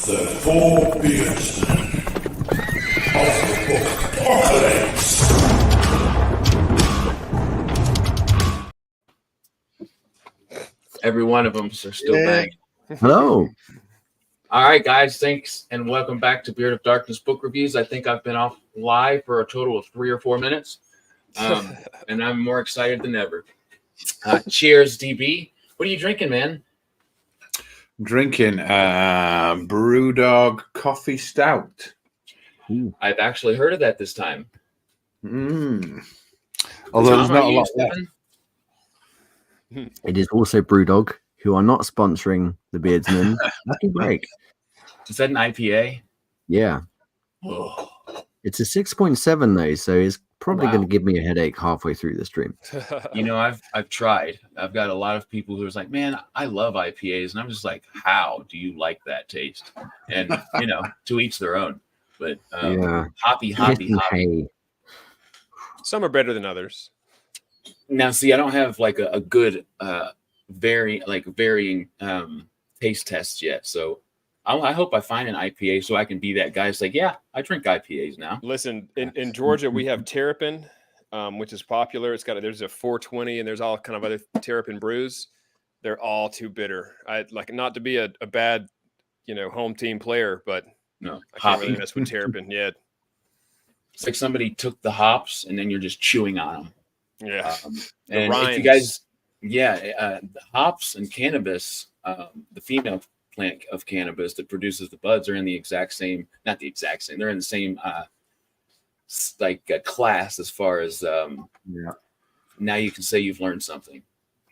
The four Beardsmen of the Bookpocalypse. Every one of them are still banging. Hello. All right, guys, thanks and welcome back to Beard of Darkness Book Reviews. I think I've been off live for a total of 3 or 4 minutes, and I'm more excited than ever. Cheers, DB. What are you drinking, man? Drinking Brewdog Coffee Stout. Ooh. I've actually heard of that this time. Although Tom, there's not are a you lot left. sipping? It is also Brewdog, who are not sponsoring the Beardsmen. Lucky break. Is that an IPA? Yeah. Oh, It's a 6.7 though, so it's probably Wow. going to give me a headache halfway through the stream. you know, I've tried. I've got a lot of people who are like, man, I love IPAs. And I'm just like, how do you like that taste? And, you know, to each their own. But Yeah. hoppy. Hey. Some are better than others. Now, see, I don't have like a good varying taste test yet. So I hope I find an IPA so I can be that guy. It's like, yeah, I drink IPAs now. Listen, in Georgia, we have Terrapin, which is popular. There's a 420 and there's all kind of other Terrapin brews. They're all too bitter. I like not to be a bad, home team player, but No, I can't really hoppy. mess with Terrapin yet. It's like somebody took the hops and then you're just chewing on them. Yeah. And rinds. if you guys, the hops and cannabis, the female plant of cannabis that produces the buds are in the exact same, not the exact same, they're in the same class as far as now you can say you've learned something.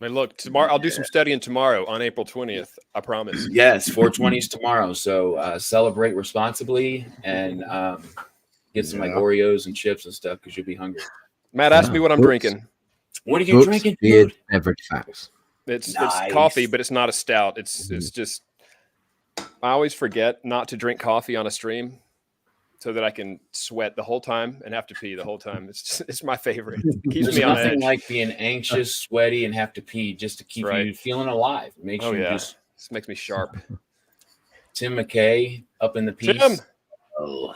I mean, look, tomorrow I'll do some studying tomorrow on April 20th. I promise. Yes, 420 is tomorrow. So celebrate responsibly and get some like Oreos and chips and stuff because you'll be hungry. Matt, ask me what I'm drinking. What are you drinking, Beard, dude? beverage facts. It's Nice. coffee, but it's not a stout. It's just I always forget not to drink coffee on a stream so that I can sweat the whole time and have to pee the whole time. It's my favorite. It keeps There's me on nothing edge. like being anxious, sweaty, and have to pee just to keep Right. you feeling alive. It makes Oh you yeah, just this makes me sharp. Tim McKay up in the piece. Tim, Oh,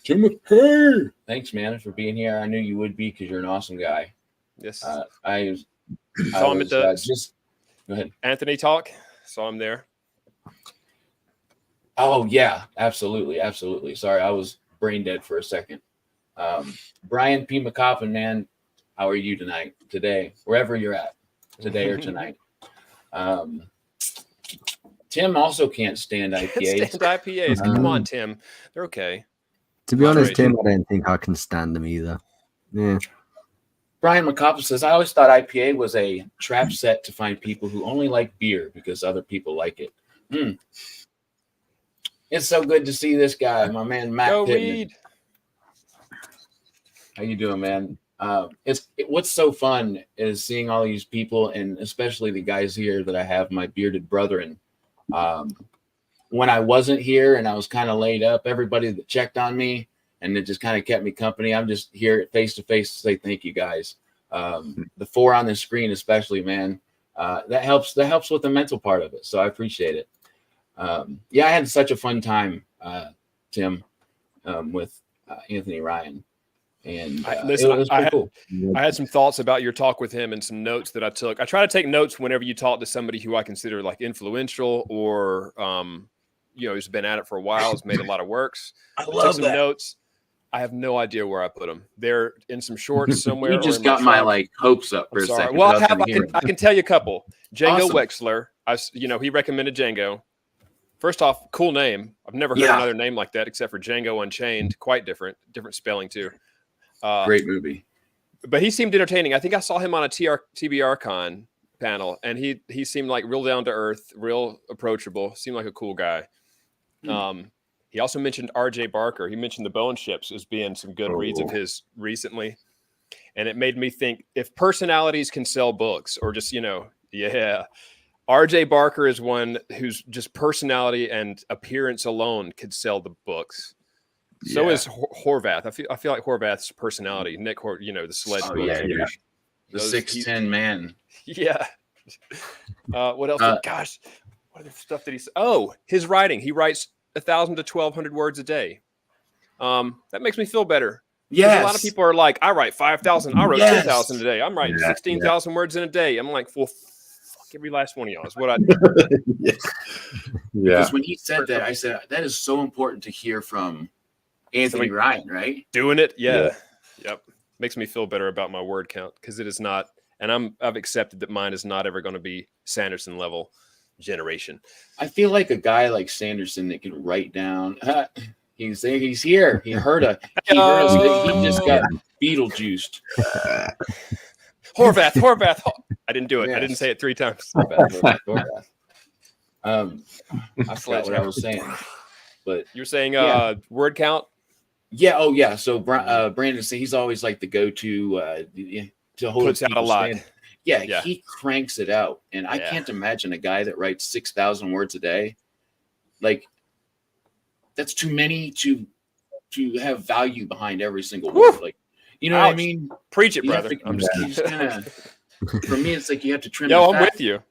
Tim McKay. Thanks, man, for being here. I knew you would be because you're an awesome guy. yes, I saw him at the just go ahead. Anthony talk. Saw him there. Oh yeah, absolutely. Sorry, I was brain dead for a second. Brian P. McCoffin, man, how are you today, wherever you're at, today or tonight? Tim also can't stand IPAs. Stand IPAs. Come on, Tim. They're okay. To be honest, Moderation. Tim, I don't think I can stand them either. Yeah. Brian McCoffin says, I always thought IPA was a trap set to find people who only like beer because other people like it. It's so good to see this guy, my man Matt Go Pittman. Reed. How you doing, man? What's so fun is seeing all these people, and especially the guys here that I have, my bearded brethren. When I wasn't here and I was kind of laid up, everybody that checked on me and it just kind of kept me company. I'm just here face to face to say thank you, guys. The 4 on the screen, especially, man, that helps with the mental part of it. So I appreciate it. I had such a fun time, Tim, with Anthony Ryan. And Listen, it was pretty cool. I had some thoughts about your talk with him and some notes that I took. I try to take notes whenever you talk to somebody who I consider like influential or, who's been at it for a while, has made a lot of works. I took love some that. notes. I have no idea where I put them. They're in some shorts somewhere. You or just in got my trunk. hopes up for I'm a sorry. second. Well, without them I can tell you a couple. Django Awesome. Wexler. He recommended Django. First off, cool name. I've never heard another name like that except for Django Unchained. Quite different spelling too. Great movie. But he seemed entertaining. I think I saw him on a TBR Con panel, and he seemed like real down to earth, real approachable. Seemed like a cool guy. He also mentioned R.J. Barker. He mentioned the Bone Ships as being some good reads of his recently, and it made me think if personalities can sell books, or just R.J. Barker is one whose just personality and appearance alone could sell the books. So is Horvath. I feel like Horvath's personality, Nick, the sledge. Oh, books. yeah. The 6'10" man. Yeah. What else? Gosh, what other stuff did he say? Oh, his writing. He writes 1,000 to 1,200 words a day. That makes me feel better. Yes. A lot of people are like, I write 5,000. I wrote 10,000 a day. I'm writing Yeah, 16,000 words in a day. I'm like, well, fuck every last one of y'all is what I do. Yeah. Because when he said that, I said, that is so important to hear from Anthony Ryan, right? Doing it. Yeah. Yep. Makes me feel better about my word count because it is not, and I've accepted that mine is not ever going to be Sanderson level generation. I feel like a guy like Sanderson that can write down, he's here. He heard us. He just got Beetlejuiced. Horvath. I didn't do it. Yes. I didn't say it 3 times. Horvath. I forgot what I was saying, but You're saying word count? yeah. Oh yeah. So Brandon, he's always like the go-to to hold Puts out a lot. Yeah, he cranks it out, and I can't imagine a guy that writes 6,000 words a day. Like, that's too many to have value behind every single word. Like, you know what I mean? Preach it, You brother. have to, you just kinda, for me, it's like you have to trim. Yo, the I'm fat. with you.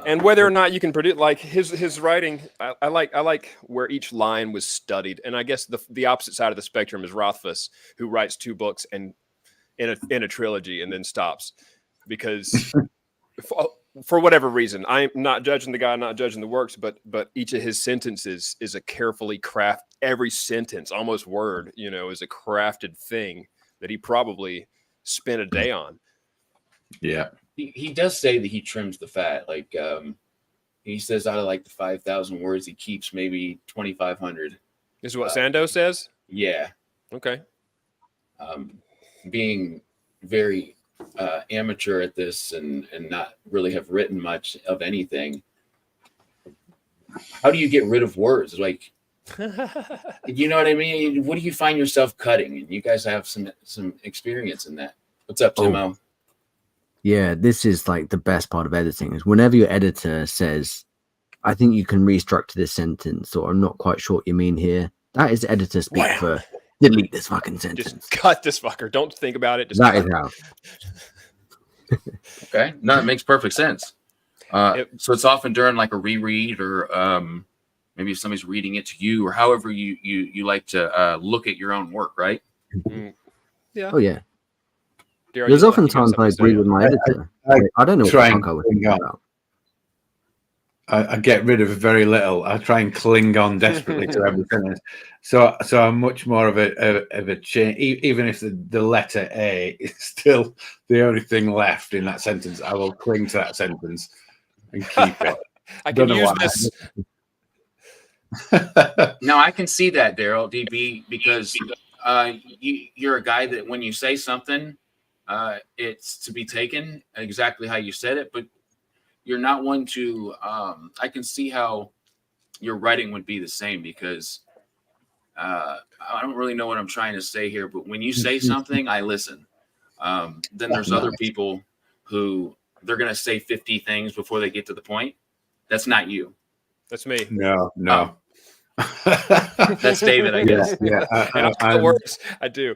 And whether or not you can produce, like his writing, I like where each line was studied. And I guess the opposite side of the spectrum is Rothfuss, who writes 2 books and in a trilogy and then stops because for whatever reason, I'm not judging the guy, not judging the works, but each of his sentences is a carefully crafted, every sentence, almost word, is a crafted thing that he probably spent a day on. Yeah. He does say that he trims the fat. Like he says out of like the 5,000 words, he keeps maybe 2,500. This is what Sando says? Yeah. Okay. Being very amateur at this and not really have written much of anything. How do you get rid of words? Like, you know what I mean? What do you find yourself cutting? And you guys have some experience in that. What's up, Timo? Yeah, this is like the best part of editing is whenever your editor says, I think you can restructure this sentence, or I'm not quite sure what you mean here. That is editor speak for delete this fucking sentence. Just cut this fucker. Don't think about it. Just that is how. Okay. No, it makes perfect sense. So it's often during like a reread or maybe if somebody's reading it to you or however you like to look at your own work, right? Yeah. Oh, yeah. Darryl, There's you often times I agree with my editor. I don't know what the fuck I was thinking about. I get rid of very little. I try and cling on desperately to everything. So I'm much more of a change. Even if the letter A is still the only thing left in that sentence, I will cling to that sentence and keep it. I can use this. No, I can see that, Darryl, DB, because you're a guy that when you say something, it's to be taken exactly how you said it, but you're not one to I can see how your writing would be the same because I don't really know what I'm trying to say here, but when you say something, I listen. Then there's other people who they're going to say 50 things before they get to the point. That's not you. That's me. No. That's David, I guess. Yeah. I do.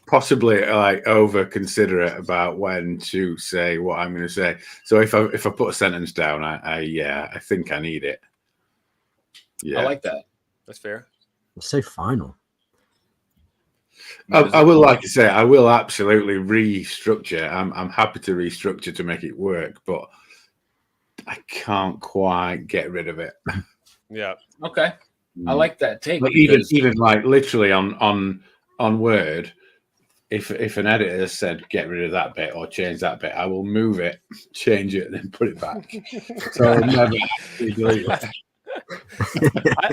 Possibly like over considerate about when to say what I'm going to say. So if I put a sentence down, I think I need it. Yeah, I like that. That's fair. It's so final. I will, like I say, I will absolutely restructure. I'm happy to restructure to make it work, but I can't quite get rid of it. Yeah. Okay. I like that take. Like even like literally on Word. If an editor said get rid of that bit or change that bit, I will move it, change it, and then put it back. So I'll never delete it.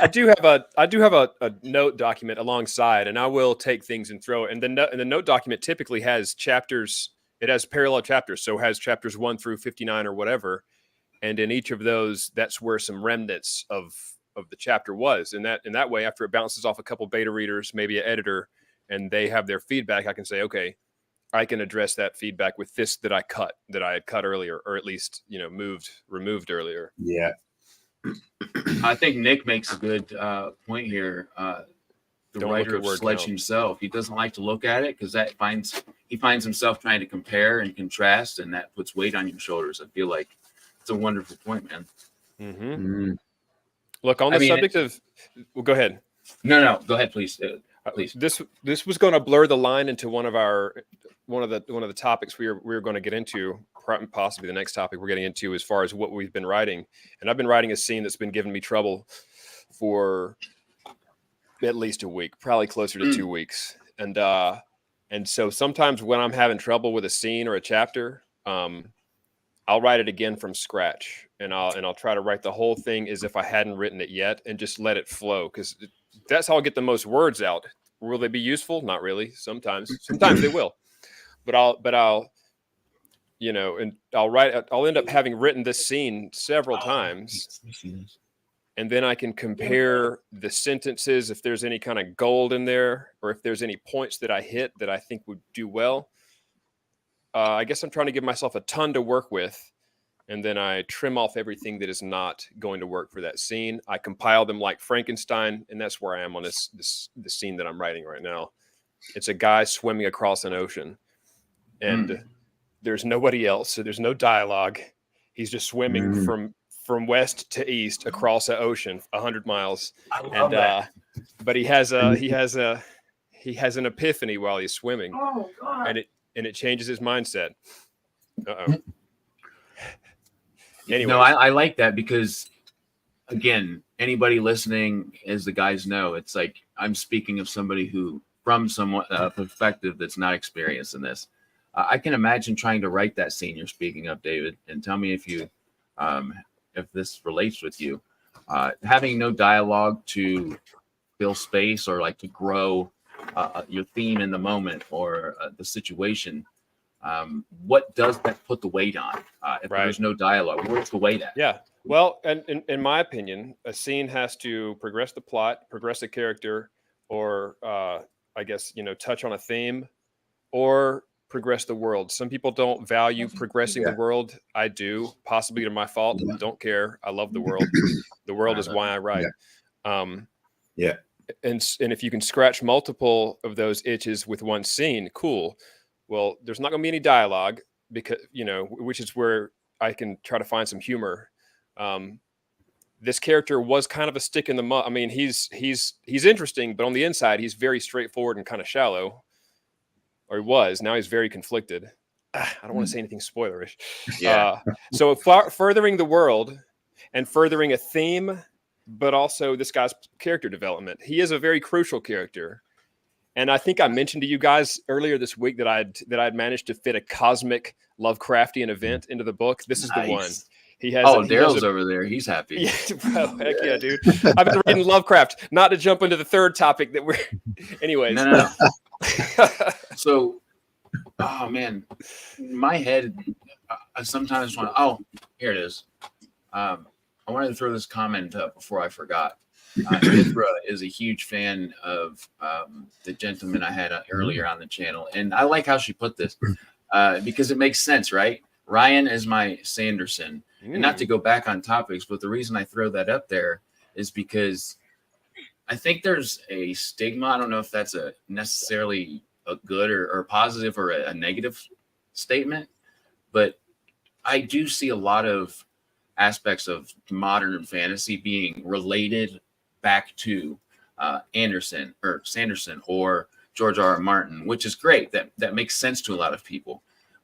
I do have a note document alongside, and I will take things and throw it. And the note document typically has chapters. It has parallel chapters, so it has chapters 1 through 59 or whatever. And in each of those, that's where some remnants of the chapter was. And that way, after it bounces off a couple beta readers, maybe an editor, and they have their feedback, I can say, okay, I can address that feedback with this that I had cut earlier, or at least, removed earlier. Yeah. I think Nick makes a good point here. The writer of Sledge himself, he doesn't like to look at it because he finds himself trying to compare and contrast, and that puts weight on your shoulders. I feel like it's a wonderful point, man. Look, on the subject of, well, go ahead. No, go ahead, please. Please. This was going to blur the line into one of the topics we were going to get into, possibly the next topic we're getting into, as far as what we've been writing. And I've been writing a scene that's been giving me trouble for at least a week, probably closer to 2 weeks. And so sometimes when I'm having trouble with a scene or a chapter, I'll write it again from scratch, and I'll try to write the whole thing as if I hadn't written it yet, and just let it flow, because that's how I'll get the most words out. Will they be useful? Not really. Sometimes they will, but I'll and I'll end up having written this scene several times, and then I can compare the sentences, if there's any kind of gold in there, or if there's any points that I hit that I think would do well. I guess I'm trying to give myself a ton to work with, and then I trim off everything that is not going to work for that scene. I compile them like Frankenstein, and that's where I am on the scene that I'm writing right now. It's a guy swimming across an ocean, and there's nobody else, so there's no dialogue. He's just swimming from west to east across the ocean, 100 miles. But he has an epiphany while he's swimming. Oh, God. And it changes his mindset. Anyway, no, I like that, because again, anybody listening, as the guys know, it's like I'm speaking of somebody who, from somewhat perspective that's not experienced in this. I can imagine trying to write that scene you're speaking of, David, and tell me if this relates with you. Having no dialogue to fill space, or like to grow your theme in the moment, or the situation. What does that put the weight on? If there's no dialogue, where's the weight at? Yeah. Well, and in my opinion, a scene has to progress the plot, progress the character, or I guess, touch on a theme, or progress the world. Some people don't value progressing the world. I do, possibly to my fault. Don't care. I love the world. The world is why I write. And if you can scratch multiple of those itches with one scene, cool. Well, there's not going to be any dialogue, because which is where I can try to find some humor. This character was kind of a stick in the mud. I mean, he's interesting, but on the inside, he's very straightforward and kind of shallow. Or he was. Now he's very conflicted. I don't want to say anything spoilerish. Yeah. So furthering the world and furthering a theme, but also this guy's character development. He is a very crucial character. And I think I mentioned to you guys earlier this week that I'd managed to fit a cosmic Lovecraftian event into the book. This is the one. He has. Daryl's over there. He's happy. Yeah, bro, heck yeah, dude. I've been reading Lovecraft. Not to jump into the third topic that we're. Anyways. No. So, oh man, my head. I sometimes want. Oh, here it is. I wanted to throw this comment up before I forgot. Mithra is a huge fan of the gentleman I had earlier on the channel, and I like how she put this because it makes sense, right? Ryan is my Sanderson, and not to go back on topics, but the reason I throw that up there is because I think there's a stigma. I don't know if that's necessarily a good or positive or a negative statement, but I do see a lot of aspects of modern fantasy being related back to Sanderson or George R.R. Martin, which is great. That makes sense to a lot of people.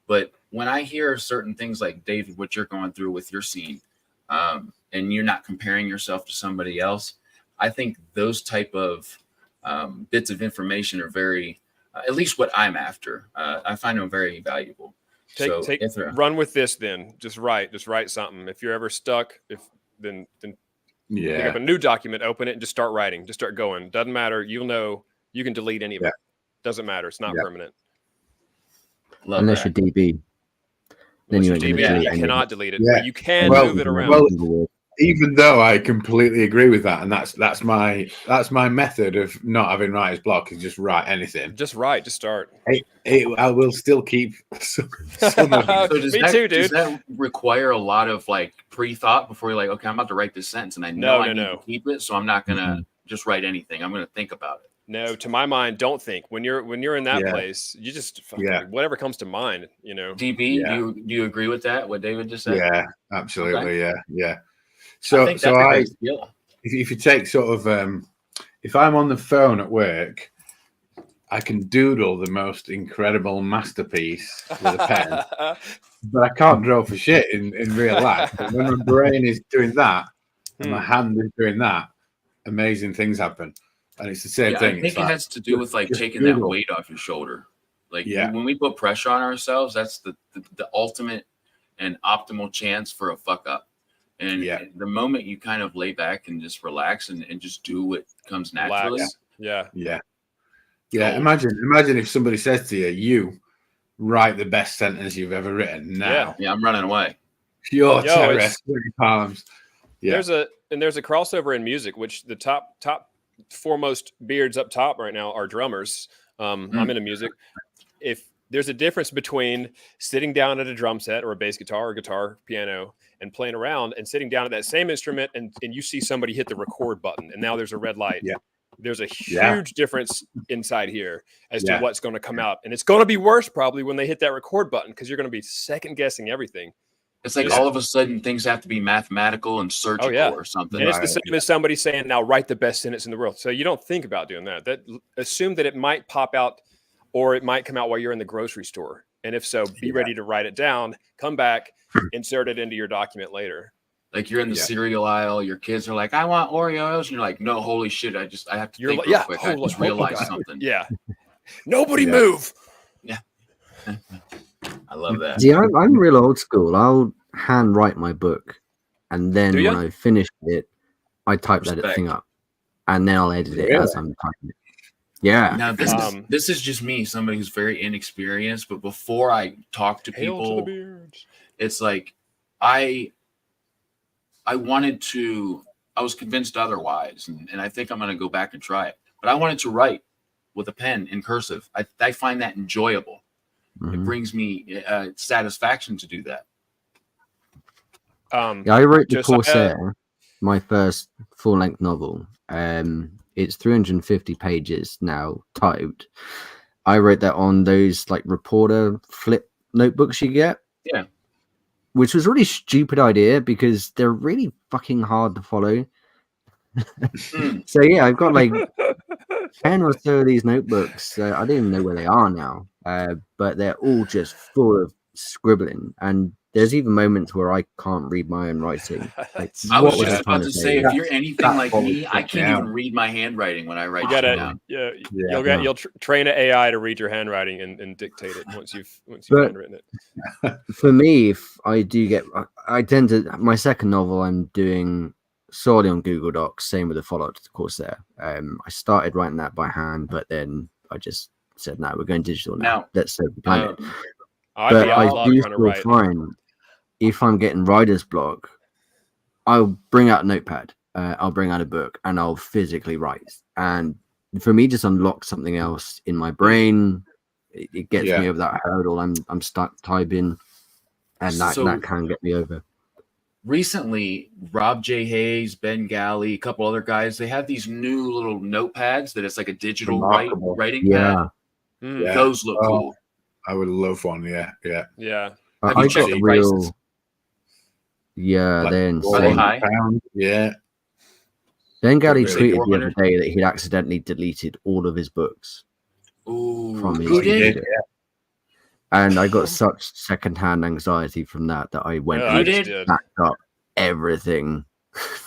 But when I hear certain things like, David, what you're going through with your scene, and you're not comparing yourself to somebody else, I think those type of bits of information are very, at least what I'm after. I find them very valuable. Run with this then. Just write something. If you're ever stuck, then pick up a new document, open it, and just start writing. Just start going. Doesn't matter. You'll know. You can delete any of it. Doesn't matter. It's not permanent. Unless you're DB. Then you cannot delete it. But you can move it around. Well, even though I completely agree with that, and that's my method of not having writer's block, is just write anything. Just write. Just start. I will still keep some Me too, dude. Does that require a lot of like pre-thought before you're like, okay, I'm about to write this sentence, and I know I need to keep it, so I'm not gonna just write anything. I'm gonna think about it. No, to my mind, don't think. When you're in that place, you just whatever comes to mind. DB, do you agree with that? What David just said? Yeah, absolutely. Okay. Yeah. So, think that's a great skill. if you take sort of, if I'm on the phone at work, I can doodle the most incredible masterpiece with a pen, but I can't draw for shit in real life. But when my brain is doing that and my hand is doing that, amazing things happen. And it's the same thing. I think it has to do with like taking that weight off your shoulder. Like when we put pressure on ourselves, that's the ultimate and optimal chance for a fuck up. And the moment you kind of lay back and just relax and just do what comes naturally. Yeah. Imagine if somebody says to you, "You write the best sentence you've ever written." Now, yeah, I'm running away. Your terror, palms. Yeah. There's a crossover in music, which the top foremost beards up top right now are drummers. I'm into music. If there's a difference between sitting down at a drum set or a bass guitar or guitar, piano, and playing around and sitting down at that same instrument and you see somebody hit the record button and now there's a red light. Yeah. There's a huge difference inside here as to what's going to come out. And it's going to be worse probably when they hit that record button because you're going to be second guessing everything. It's like all of a sudden things have to be mathematical and surgical or something. And it's the same as somebody saying, now write the best sentence in the world. So you don't think about doing that. Assume that it might pop out or it might come out while you're in the grocery store. And if so, be ready to write it down, come back, insert it into your document later. Like you're in the cereal aisle, your kids are like, I want Oreos. And you're like, no, holy shit. I have to think real quick. I just realized something. Yeah. Nobody move. Yeah. I love that. See, I'm real old school. I'll hand write my book. And then when I finish it, I type that thing up. And then I'll edit it as I'm typing it. Yeah. Now this is just me, somebody who's very inexperienced. But before I talk to people, it's like I was convinced otherwise, and I think I'm going to go back and try it. But I wanted to write with a pen in cursive. I find that enjoyable. Mm-hmm. It brings me satisfaction to do that. I wrote The Corsair, my first full-length novel. It's 350 pages now, typed. I wrote that on those like reporter flip notebooks you get. Yeah. Which was a really stupid idea because they're really fucking hard to follow. So yeah, I've got like 10 or so of these notebooks. I don't even know where they are now, but they're all just full of scribbling. And there's even moments where I can't read my own writing. Like, I was just about to say, if you're anything like me, I can't even read my handwriting when I write. You gotta, down. You'll train an AI to read your handwriting and dictate it once you've handwritten it. For me, if I do I tend to, my second novel I'm doing solely on Google Docs, same with the follow-up to The Corsair. I started writing that by hand, but then I just said, no, we're going digital now. Let's save the planet. But I do still find if I'm getting writer's block, I'll bring out a notepad, I'll bring out a book, and I'll physically write. And for me, just unlock something else in my brain. It gets me over that hurdle. I'm stuck typing, and that can get me over. Recently, Rob J. Hayes, Ben Galley, a couple other guys, they have these new little notepads that it's like a digital writing pad. Yeah. Those look cool. I would love one. Yeah. Have you checked the prices? Yeah, like, they're insane. High? Yeah. Ben Galley tweeted the other day that he'd accidentally deleted all of his books from his computer. And I got such secondhand anxiety from that I went and backed up everything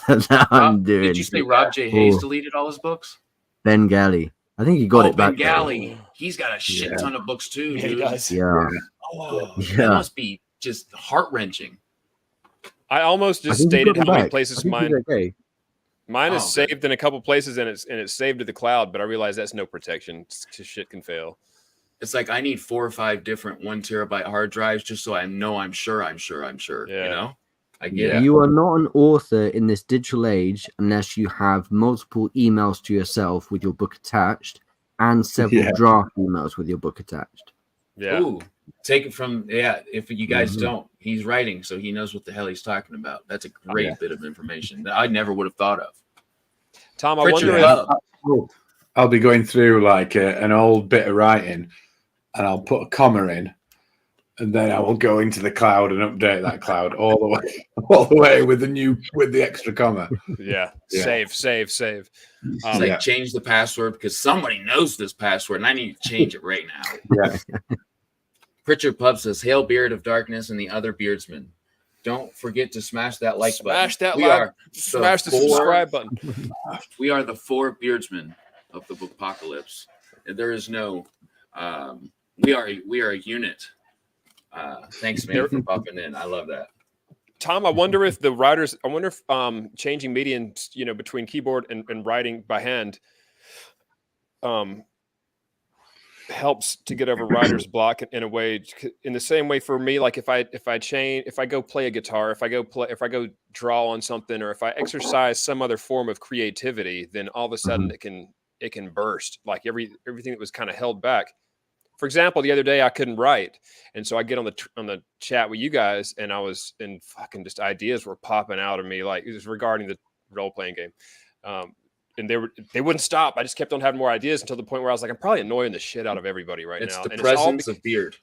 that I'm doing. Did you say Rob J. Hayes deleted all his books? Ben Galley. I think he got it back. Ben Galley. He's got a shit ton of books too, dude. He does. Yeah. That must be just heart-wrenching. I almost just stated how many places mine is saved in a couple places and it's saved to the cloud, but I realize that's no protection. Shit can fail. It's like I need 4 or 5 different 1 terabyte hard drives just so I know I'm sure. Yeah. You know? I get it. You are not an author in this digital age unless you have multiple emails to yourself with your book attached and several draft emails with your book attached. Yeah. Ooh, take it from if you guys don't, he's writing, so he knows what the hell he's talking about. That's a great bit of information that I never would have thought of. Tom, I wonder if I'll be going through like an old bit of writing and I'll put a comma in and then I will go into the cloud and update that cloud all the way with the extra comma. Yeah. Yeah. Save. It's like change the password because somebody knows this password and I need to change it right now. Yeah. Pritchard Pub says, "Hail, Beard of Darkness and the other Beardsmen. Don't forget to smash that like Smash button. that We like. are Smash the four- subscribe button. We are the 4 Beardsmen of the Bookpocalypse. There is no. We are a unit. Thanks, man, for popping in. I love that. Tom, I wonder if the writers, changing medium, between keyboard and writing by hand, helps to get over writer's block in a way. In the same way for me, like if I go play a guitar, if I go draw on something, or if I exercise some other form of creativity, then all of a sudden it can burst. Like everything that was kind of held back. For example, the other day I couldn't write, and so I get on the chat with you guys, and fucking just ideas were popping out of me, like it was regarding the role playing game, and they wouldn't stop. I just kept on having more ideas until the point where I was like, I'm probably annoying the shit out of everybody right now. It's the presence of Beard.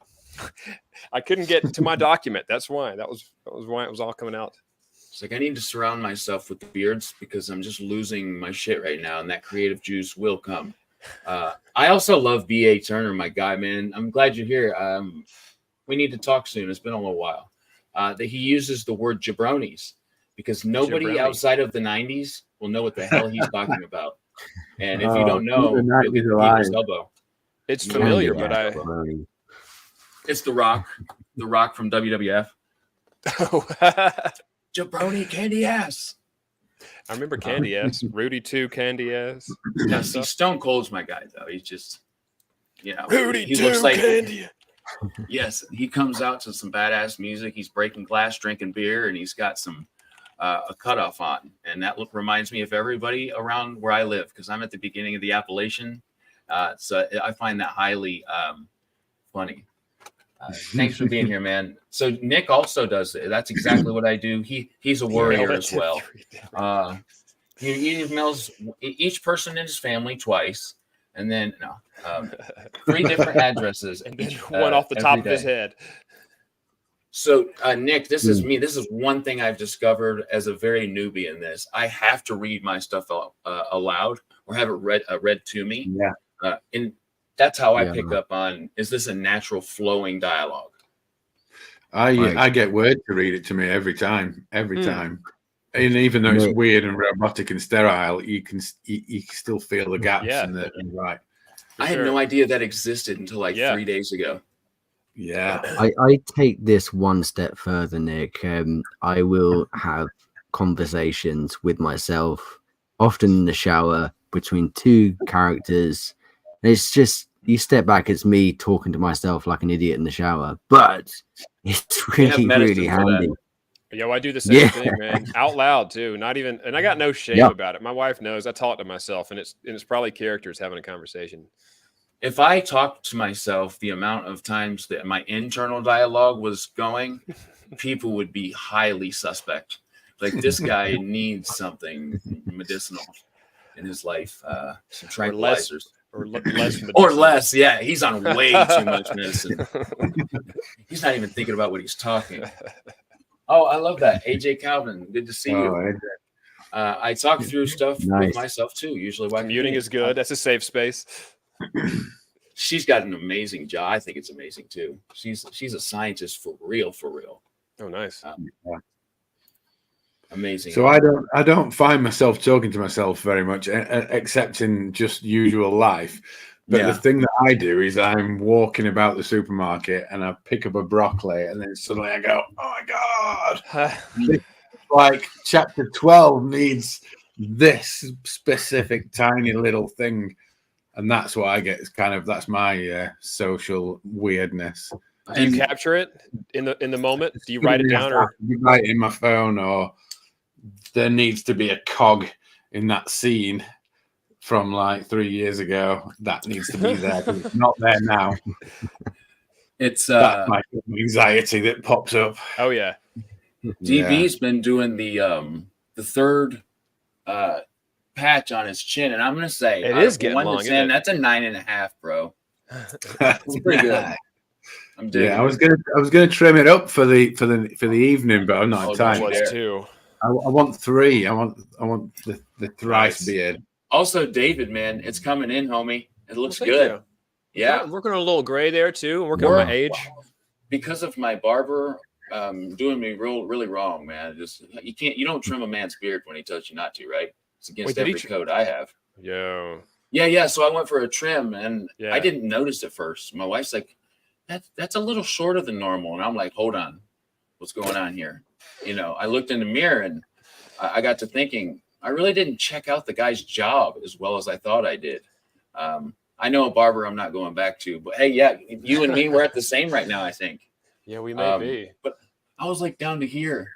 I couldn't get to my document. That's why. That was why it was all coming out. It's like I need to surround myself with the beards because I'm just losing my shit right now, and that creative juice will come. I also love B.A. Turner, my guy, man. I'm glad you're here. We need to talk soon. It's been a little while. That he uses the word jabronis because nobody outside of the 90s will know what the hell he's talking about. And if you don't know, it's familiar, but it's The Rock from WWF. Jabroni candy ass. I remember Candy Ass, Rudy 2, Candy Ass. Yeah, see, Stone Cold's my guy though. He's just, Rudy he 2, looks like Candy. Yes, he comes out to some badass music. He's breaking glass, drinking beer, and he's got some a cutoff on, and that reminds me of everybody around where I live because I'm at the beginning of the Appalachian. So I find that highly funny. Thanks for being here, man. So Nick also does it. That's exactly what I do. He's a warrior as well. He emails each person in his family twice, and then 3 different addresses, and then one off the top of his head. So Nick, this is me. This is one thing I've discovered as a very newbie in this. I have to read my stuff aloud or have it read to me. Yeah. And that's how I pick up on, is this a natural flowing dialogue? I get Word to read it to me every time. And even though it's weird and robotic and sterile, you can still feel the gaps in the right. I had no idea that existed until 3 days ago. Yeah. I take this one step further, Nick. I will have conversations with myself, often in the shower, between 2 characters. It's just, you step back, it's me talking to myself like an idiot in the shower, but it's really handy. Yo, I do the same thing, man. Out loud too. Not even, and I got no shame about it. My wife knows I talk to myself, and it's probably characters having a conversation. If I talked to myself the amount of times that my internal dialogue was going, people would be highly suspect. Like, this guy needs something medicinal in his life, some tranquilizers. Or less. Yeah, he's on way too much medicine. He's not even thinking about what he's talking. Oh, I love that. AJ Calvin, good to see you. I talk through stuff with myself too. Usually, commuting is good. That's a safe space. She's got an amazing job. I think it's amazing too. She's a scientist for real. Oh, nice. Amazing. So I don't find myself talking to myself very much, except in just usual life. But the thing that I do is I'm walking about the supermarket and I pick up a broccoli, and then suddenly I go, "Oh my god!" Like chapter 12 needs this specific tiny little thing, and that's what I get. It's that's my social weirdness. Do you capture it in the moment? Do you write it down, or you write it in my phone, or there needs to be a cog in that scene from 3 years ago that needs to be there. It's not there now. It's that's my anxiety that pops up. Oh yeah. DB's been doing the third patch on his chin, and I'm gonna say it is getting long. That's a 9.5, bro. That's pretty good. I'm digging. Yeah, I was gonna trim it up for the evening, but I'm not Oh, time. don't you Was dare. too. I want 3. I want the thrice Nice. beard. Also, David, man, it's coming in, homie. It looks Thank good. you. Yeah. I'm working on a little gray there too. I'm working on Wow. my age. Because of my barber doing me really wrong, man. Just you don't trim a man's beard when he tells you not to, right? It's against Wait, did he every code I have. Yo. Yeah. So I went for a trim, and Yeah. I didn't notice at first. My wife's like, "That's a little shorter than normal," and I'm like, "Hold on, what's going on here?" I looked in the mirror, and I got to thinking, I really didn't check out the guy's job as well as I thought I did. I know a barber I'm not going back to, but hey, yeah, you and me, we're at the same right now, I think. Yeah, we may be. But I was like down to here.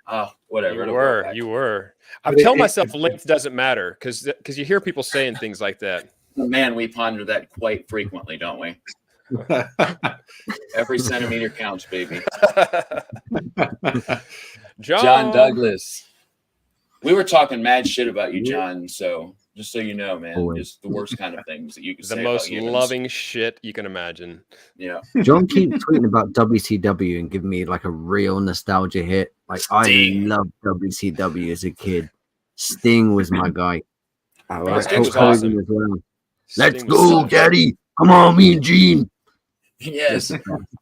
Whatever. You were. I'm But telling myself length doesn't matter because you hear people saying things like that. Man, we ponder that quite frequently, don't we? Every centimeter counts, baby. John Douglas. We were talking mad shit about you, John. So just so you know, man, Always. just the worst kind of things that you can The say most about humans. loving shit you can imagine. Yeah. John keeps tweeting about WCW and giving me like a real nostalgia hit. Like Sting. I loved WCW as a kid. Sting was my guy. I like Sting was Hulk Hogan awesome. as well. Let's Sting was go, so- Daddy! Come on, me and Gene. Yes.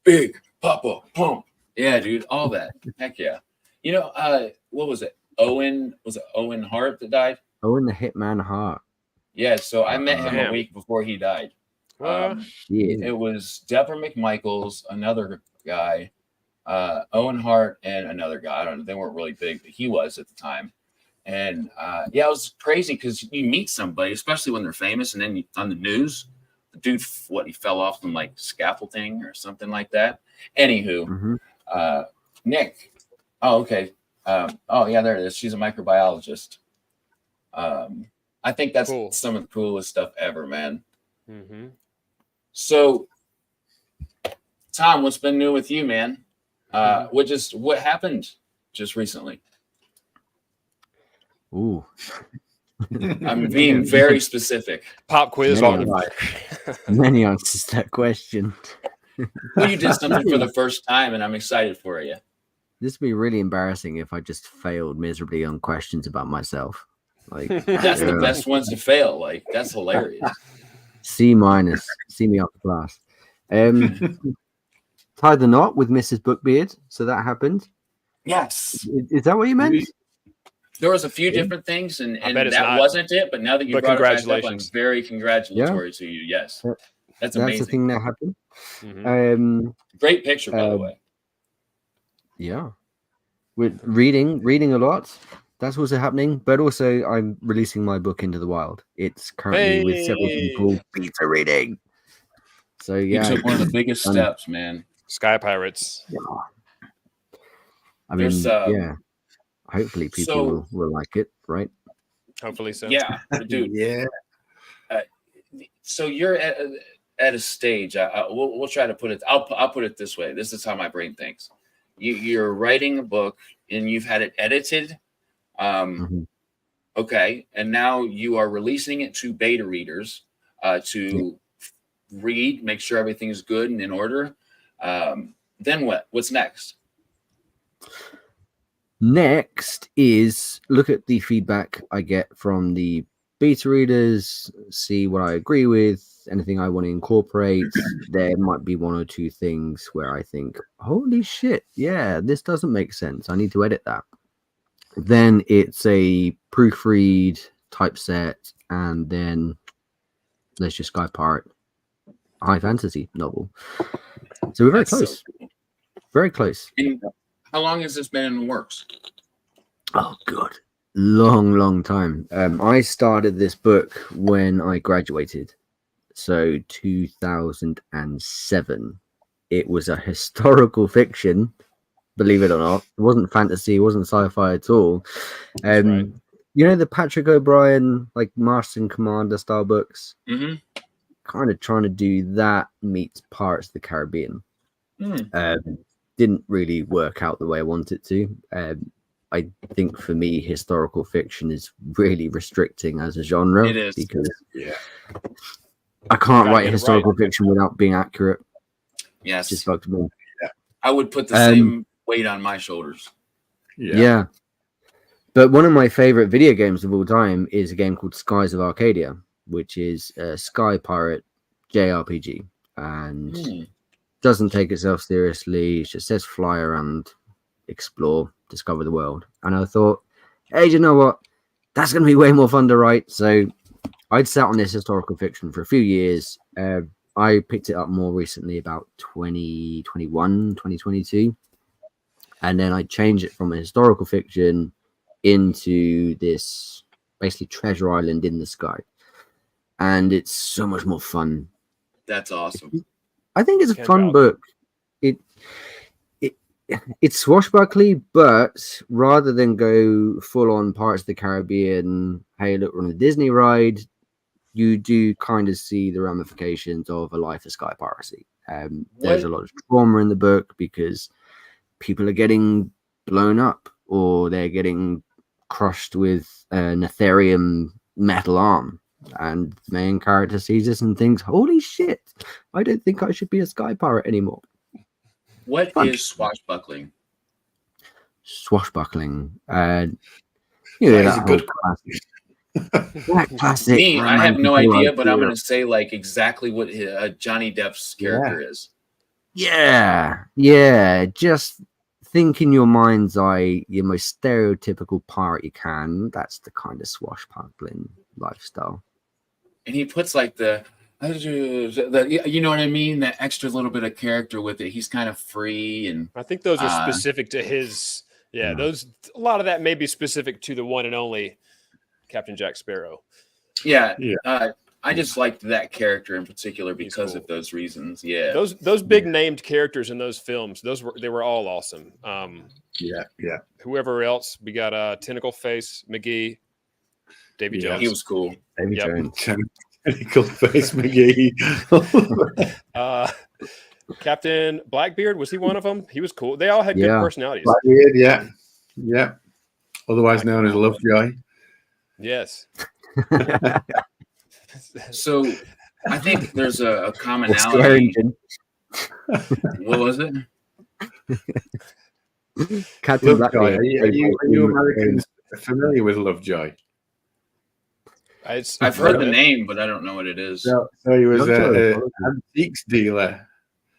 Big Papa Pump. Yeah, dude. All that. Heck yeah. What was it? Was it Owen Hart that died? Owen the Hitman Hart. Yeah, so I met him a Damn. week before he died. Well, Shit. It was Deborah McMichaels, another guy, Owen Hart, and another guy. I don't know. They weren't really big, but he was at the time. And it was crazy because you meet somebody, especially when they're famous, and then on the news, the dude, he fell off from like scaffolding or something like that. Anywho, Mhm. Nick. Oh, okay. Yeah, there it is. She's a microbiologist. I think that's Cool. some of the coolest stuff ever, man. mm-hmm. So, Tom, what's been new with you, man? What happened just recently? Ooh. I'm being very specific. Pop quiz Many on the Many answers to that question. Well, you did something for the first time, and I'm excited for you. This would be really embarrassing if I just failed miserably on questions about myself. Like That's the yeah. best ones to fail. Like, that's hilarious. C-, see me after class. Tie the knot with Mrs. Bookbeard. So that happened. Yes. Is that what you meant? There was a few different things, and bet it's that not. wasn't it. But now that you But brought it back up, I'm congratulations. very congratulatory to you. Yes. That's That's amazing. the thing that happened. Mhm. Great picture, by the way. Yeah. With reading a lot. That's also happening. But also I'm releasing my book into the wild. It's currently with several people beta reading. So You yeah. took one of the biggest steps, man. Sky Pirates. I mean, There's, yeah. Hopefully people will like it, right? Hopefully so. Yeah, dude. Yeah. So you're at a stage. We'll try to put it. I'll put it this way. This is how my brain thinks. You're writing a book and you've had it edited. Okay, and now you are releasing it to beta readers to read, make sure everything is good and in order. Then what? What's next? Next is look at the feedback I get from the beta readers, see what I agree with, anything I want to incorporate. There might be one or two things where I think, holy shit, yeah, this doesn't make sense. I need to edit that. Then it's a proofread, typeset, and then let's just Sky Pirate high fantasy novel. So we're very That's so close. cool. Very close. And how long has this been in the works? Oh god, long time. I started this book when I graduated, so 2007. It was a historical fiction, believe it or not. It wasn't fantasy, it wasn't sci-fi at all. Right. You know the Patrick O'Brien like Master and Commander style books, Mm-hmm. kind of trying to do that meets Pirates of the Caribbean. Didn't really work out the way I wanted to. I think for me, historical fiction is really restricting as a genre. It is. Because Yeah. I can't Gotta write get it historical fiction without being accurate. Yes. Just bugs me. I would put the same weight on my shoulders. Yeah. But one of my favorite video games of all time is a game called Skies of Arcadia, which is a Sky Pirate JRPG, and doesn't take itself seriously. It just says fly around, explore, discover the world. And I thought, hey, you know what? That's going to be way more fun to write. So I'd sat on this historical fiction for a few years. I picked it up more recently, about 2021, 2022. And then I changed it from a historical fiction into this basically treasure island in the sky. And it's so much more fun. That's awesome. I think it's a fun book. It's swashbuckly, but rather than go full on Pirates of the Caribbean, hey, look, we're on a Disney ride, you do kind of see the ramifications of a life of sky piracy. There's a lot of trauma in the book because people are getting blown up or they're getting crushed with an Ethereum metal arm. And the main character sees this and thinks, holy shit, I don't think I should be a sky pirate anymore. What is swashbuckling? Swashbuckling. That is a good classic. Me, I have no idea, but I'm going to say like exactly what Johnny Depp's character is. Yeah. Just think in your mind's eye, your most stereotypical pirate you can. That's the kind of swashbuckling lifestyle. And he puts like the you know what I mean? That extra little bit of character with it. He's kind of free, and I think those are specific to his. Yeah, those a lot of that may be specific to the one and only Captain Jack Sparrow. Yeah. I just liked that character in particular because of those reasons. Yeah, those big named characters in those films, they were all awesome. Yeah. Whoever else, we got Tentacle Face McGee, Davy Jones. He was cool. Davy Jones. Tentacle Face McGee. Captain Blackbeard, was he one of them? He was cool. They all had good personalities. Blackbeard, yeah. Otherwise known as Lovejoy. Yes. So I think there's a commonality. What was it? Captain Lovejoy. Are you Americans familiar with Lovejoy? I've heard the name, but I don't know what it is. So he was an antiques dealer.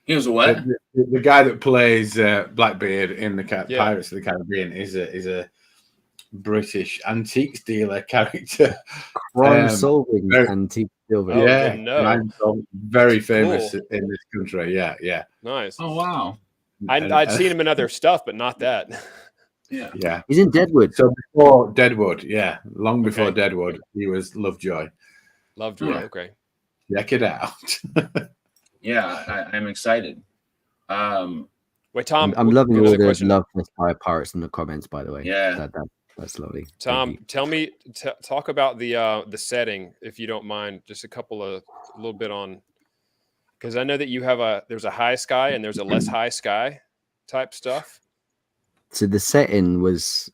He was a what? The guy that plays Blackbeard in the Pirates of the Caribbean is a British antiques dealer character. Crime-solving antique dealer. Very famous in this country. Yeah. Nice. Oh, wow. I'd seen him in other stuff, but not that. Yeah. He's in Deadwood. So before Deadwood, long before Deadwood, he was Lovejoy. Okay. Check it out. Yeah, I'm excited. Wait, Tom, I'm loving all the love for Spy Pirates in the comments, by the way. Yeah, that's lovely. Tom, talk about the setting, if you don't mind, just a little bit on, because I know that you have there's a high sky and there's a less high sky type stuff. So the setting was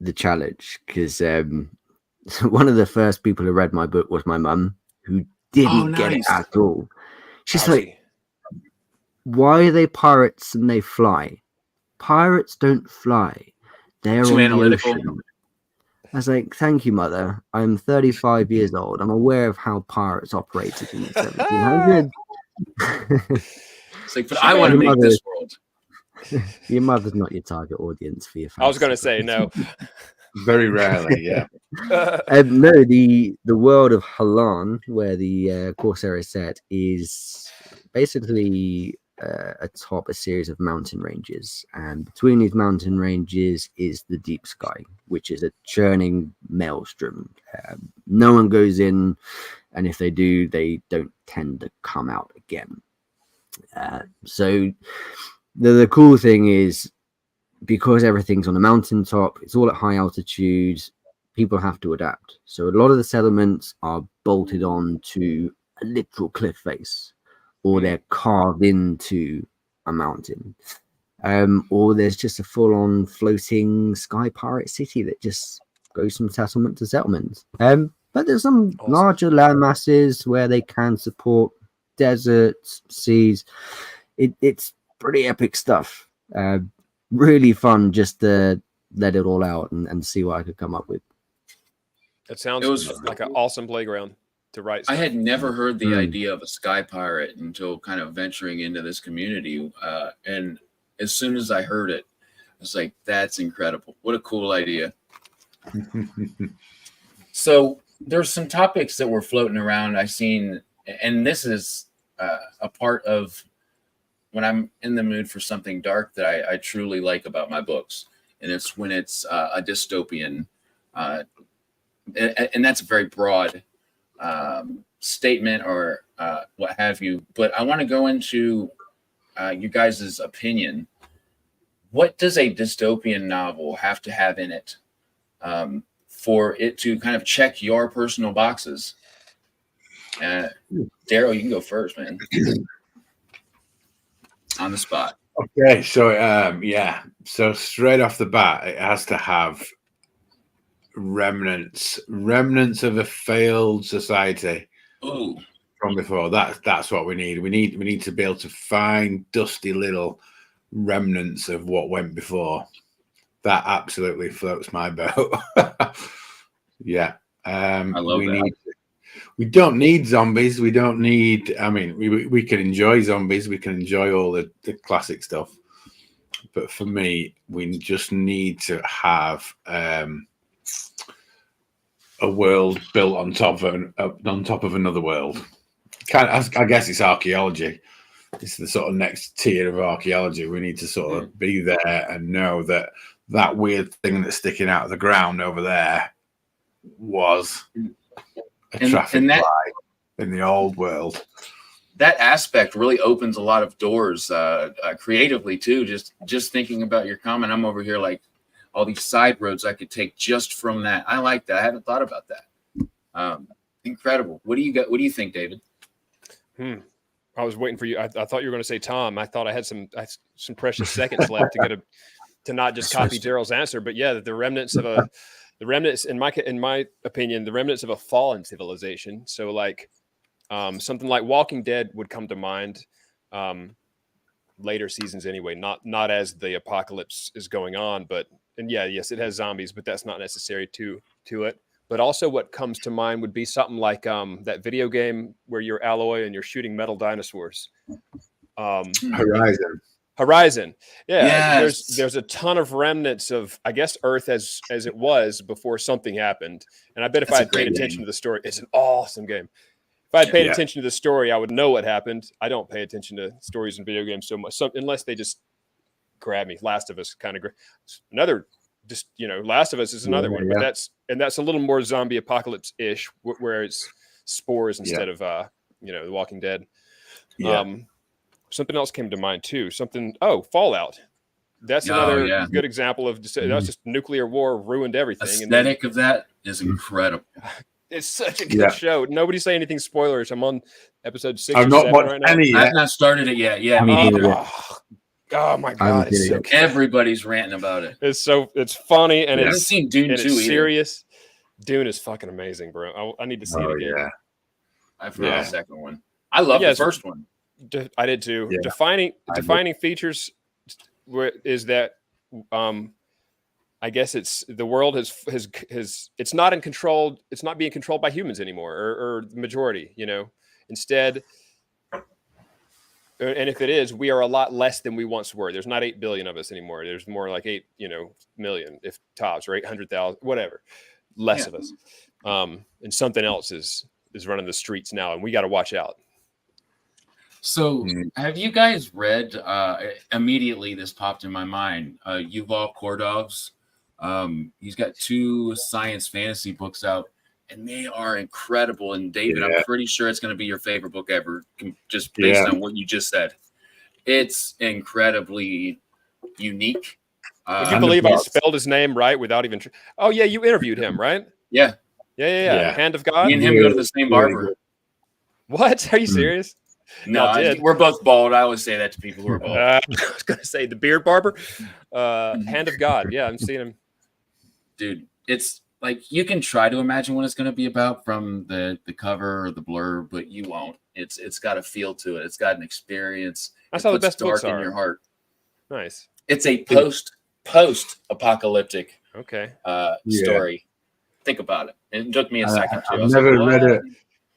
the challenge because one of the first people who read my book was my mum, who didn't get it at all. She's like, why are they pirates and they fly? Pirates don't fly. They're too on analytical. The ocean. I was like, thank you, mother. I'm 35 years old. I'm aware of how pirates operated in the 1700s. It's like, but I want to make this world. Your mother's not your target audience for your fantasy. I was going to say no. Very rarely, yeah. No, the world of Halan, where the Corsair is set, is basically atop a series of mountain ranges, and between these mountain ranges is the deep sky, which is a churning maelstrom. No one goes in, and if they do, they don't tend to come out again. So the cool thing is, because everything's on a mountaintop, it's all at high altitude, people have to adapt. So a lot of the settlements are bolted on to a literal cliff face, or they're carved into a mountain. Or there's just a full-on floating sky pirate city that just goes from settlement to settlement. But there's some larger land masses where they can support deserts, seas. It's pretty epic stuff. Really fun just to let it all out and see what I could come up with. That sounds It was like an awesome playground to write I stuff. had never heard the idea of a sky pirate until kind of venturing into this community. And as soon as I heard it, I was like, that's incredible. What a cool idea. So there's some topics that were floating around I've seen, and this is a part of when I'm in the mood for something dark that I truly like about my books. And it's when it's a dystopian, and that's a very broad statement or what have you. But I want to go into you guys' opinion. What does a dystopian novel have to have in it for it to kind of check your personal boxes? Daryl, you can go first, man. On the spot. Okay, so so straight off the bat, it has to have remnants of a failed society. Ooh. From before. That's what we need. We need to be able to find dusty little remnants of what went before. That absolutely floats my boat. Yeah. I love that. We don't need zombies. We don't need. I mean, we can enjoy zombies. We can enjoy all the classic stuff. But for me, we just need to have a world built on top of another world. I guess it's archaeology. It's the sort of next tier of archaeology. We need to sort of be there and know that weird thing that's sticking out of the ground over there was a traffic light in the old world. That aspect really opens a lot of doors creatively too. Just thinking about your comment, I'm over here like all these side roads I could take just from that. I like that. I haven't thought about that. Incredible. What do you think, David? I was waiting for you. I thought you were going to say Tom. I thought I had some precious seconds left to not just copy Daryl's answer, but yeah, the remnants in my opinion, the remnants of a fallen civilization. So like something like Walking Dead would come to mind. Later seasons anyway, not as the apocalypse is going on, but yes, it has zombies, but that's not necessary to it. But also what comes to mind would be something like that video game where you're Alloy and you're shooting metal dinosaurs. Horizon. Yeah. Yes. There's a ton of remnants of, I guess, Earth as it was before something happened. And I bet if I had paid attention to the story, it's an awesome game. If I had paid attention to the story, I would know what happened. I don't pay attention to stories in video games so much, unless they just grab me. Last of Us kind of another. Just Last of Us is another one, but that's a little more zombie apocalypse-ish, where it's spores instead of The Walking Dead. Something else came to mind too. Fallout. That's another good example of that's just nuclear war ruined everything. Aesthetic of that is incredible. It's such a good show. Nobody say anything spoilers. I'm on episode 6 I've or not 7 watched right now. any yet. I've not started it yet. Yeah, Oh my god! It's so good. Everybody's ranting about it. It's funny and it's seen Dune and 2 it's serious. Dune is fucking amazing, bro. I need to see it again. Yeah. I've heard the second one. I love the first one. I did too. Yeah. Defining features is that I guess it's the world has it's not it's not being controlled by humans anymore or the majority. Instead. And if it is, we are a lot less than we once were. There's not 8 billion of us anymore. There's more like 8, million, if tops, or 800,000, whatever. Less of us. And something else is running the streets now, and we got to watch out. So, have you guys read? Immediately, this popped in my mind. Yuval Kordov's. He's got 2 science fantasy books out. And they are incredible. And David, I'm pretty sure it's going to be your favorite book ever, just based on what you just said. It's incredibly unique. Would you believe I spelled his name right without even? Oh yeah, you interviewed him, right? Yeah. Hand of God. Me and him go to the same barber. What? Are you serious? No, we're both bald. I always say that to people who are bald. I was going to say the beard barber. Hand of God. Yeah, I'm seeing him. Dude, it's like you can try to imagine what it's going to be about from the cover or the blurb, but you won't. It's got a feel to it. It's got an experience. That's It how the puts best books dark in are. your heart. Nice. It's a post apocalyptic Okay. story. Think about it. It took me a second too. I I've was never like, read "What?"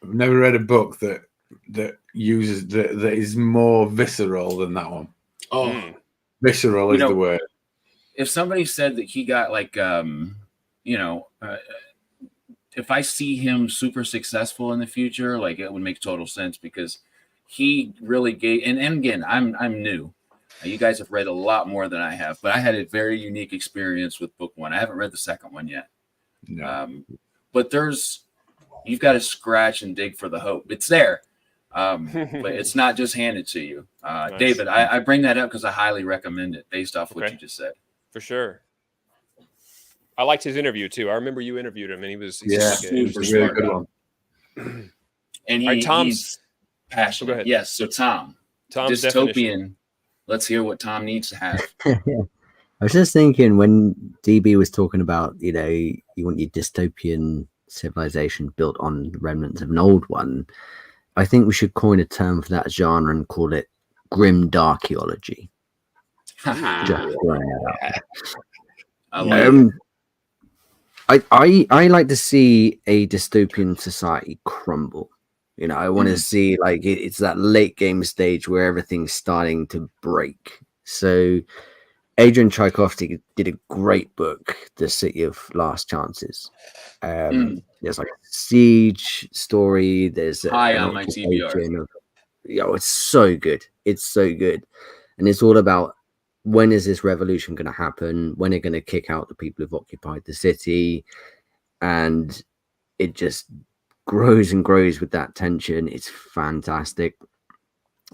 I've never read a book that uses that is more visceral than that one. Oh, Visceral is the word. If somebody said that he got like if I see him super successful in the future, like it would make total sense because he really gave. And again, I'm new. You guys have read a lot more than I have, but I had a very unique experience with book one. I haven't read the second one yet. No. But you've got to scratch and dig for the hope. It's there, but it's not just handed to you. Nice. David, I bring that up because I highly recommend it based off what you just said. For sure. I liked his interview too. I remember you interviewed him, and he was super a smart good guy. one. And Tom's he's passionate. go ahead. Yes. So Tom's dystopian. Definition. Let's hear what Tom needs to have. I was just thinking when DB was talking about, you want your dystopian civilization built on the remnants of an old one. I think we should coin a term for that genre and call it grimdarkeology. Just throwing it out. I like to see a dystopian society crumble. I want to see like it's that late game stage where everything's starting to break. So Adrian Tchaikovsky did a great book, The City of Last Chances. There's like a siege story. There's high on my TBR. It's so good. It's so good. And it's all about when is this revolution going to happen? When are going to kick out the people who've occupied the city? And it just grows and grows with that tension. It's fantastic.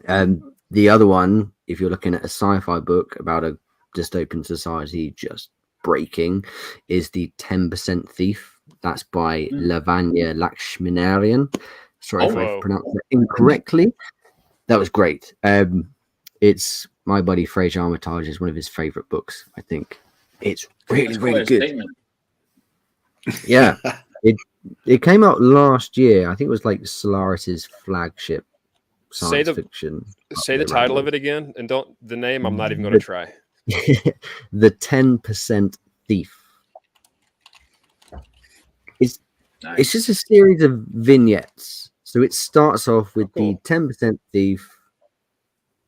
The other one, if you're looking at a sci-fi book about a dystopian society just breaking, is the 10% Thief. That's by Lavanya Lakshminarayan. Sorry if I pronounced it incorrectly. That was great. It's my buddy Fraser Armitage is one of his favorite books. I think it's really, really good. Statement. Yeah, it came out last year. I think it was like Solaris's flagship science fiction. Say the title of it again, and don't the name. I'm not even going to try. The 10% Thief. It's just a series of vignettes. So it starts off with the 10% Thief.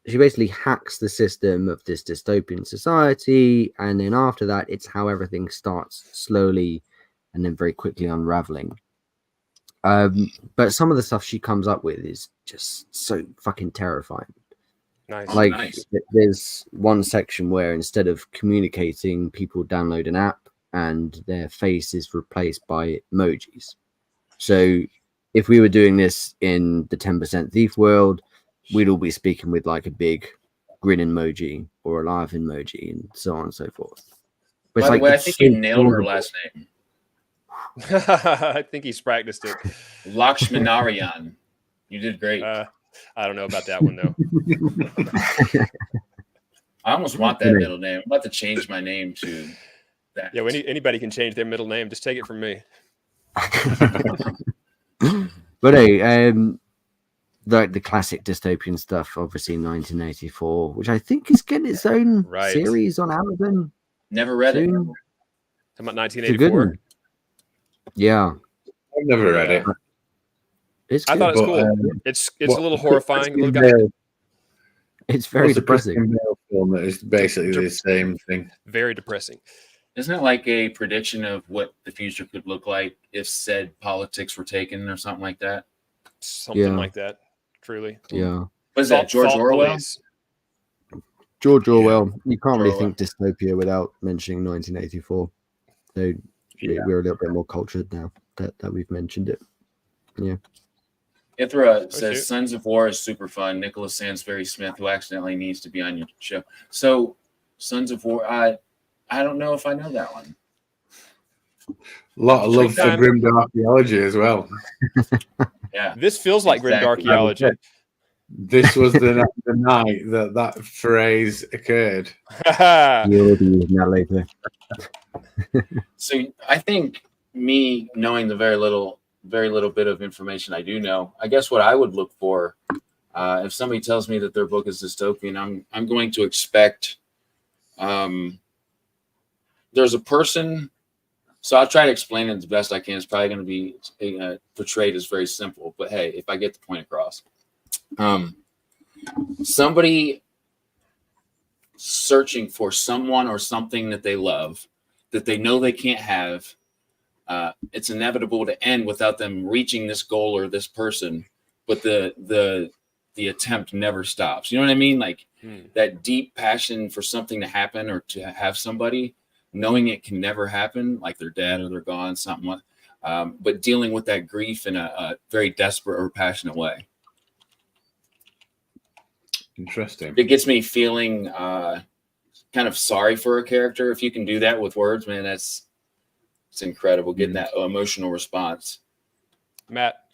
She basically hacks the system of this dystopian society, and then after that, it's how everything starts slowly and then very quickly unraveling. But some of the stuff she comes up with is just so fucking terrifying. Nice. Like there's one section where instead of communicating, people download an app and their face is replaced by emojis. So if we were doing this in the 10% Thief world, we'd all be speaking with like a big grin emoji or a laugh emoji and so on and so forth. But by the way, I think you nailed her last name. I think he's practiced it. Lakshminarayan. You did great. I don't know about that one though. I almost want that middle name. I'm about to change my name to that. Yeah, anybody can change their middle name. Just take it from me. But hey, the classic dystopian stuff, obviously 1984, which I think is getting its own series on Amazon. Never read it. Talking about 1984. Yeah, I've never read it. I thought it was cool. It's a little horrifying. It's very depressing. Film that is basically the same thing. Very depressing. Isn't it like a prediction of what the future could look like if said politics were taken or something like that? Something like that. Truly. Yeah. Was that George Orwell? George Orwell. You can't really think dystopia without mentioning 1984. So we're a little bit more cultured now that we've mentioned it. Yeah. Ithra says Sons of War is super fun. Nicholas Sansbury Smith, who accidentally needs to be on your show. So Sons of War, I don't know if I know that one. A lot of love for grim archaeology as well. Yeah. This feels like grim archaeology. This was the night that phrase occurred. You'll be using that later. So I think me knowing the very little bit of information I do know, I guess what I would look for, if somebody tells me that their book is dystopian, I'm going to expect there's a person. So I'll try to explain it as best I can. It's probably going to be portrayed as very simple, but hey, if I get the point across, somebody searching for someone or something that they love, that they know they can't have. It's inevitable to end without them reaching this goal or this person, but the attempt never stops. You know what I mean? Like that deep passion for something to happen or to have somebody, knowing it can never happen, like they're dead or they're gone, something. But dealing with that grief in a very desperate or passionate way. Interesting. It gets me feeling kind of sorry for a character. If you can do that with words, man, it's incredible. Getting that emotional response. Matt.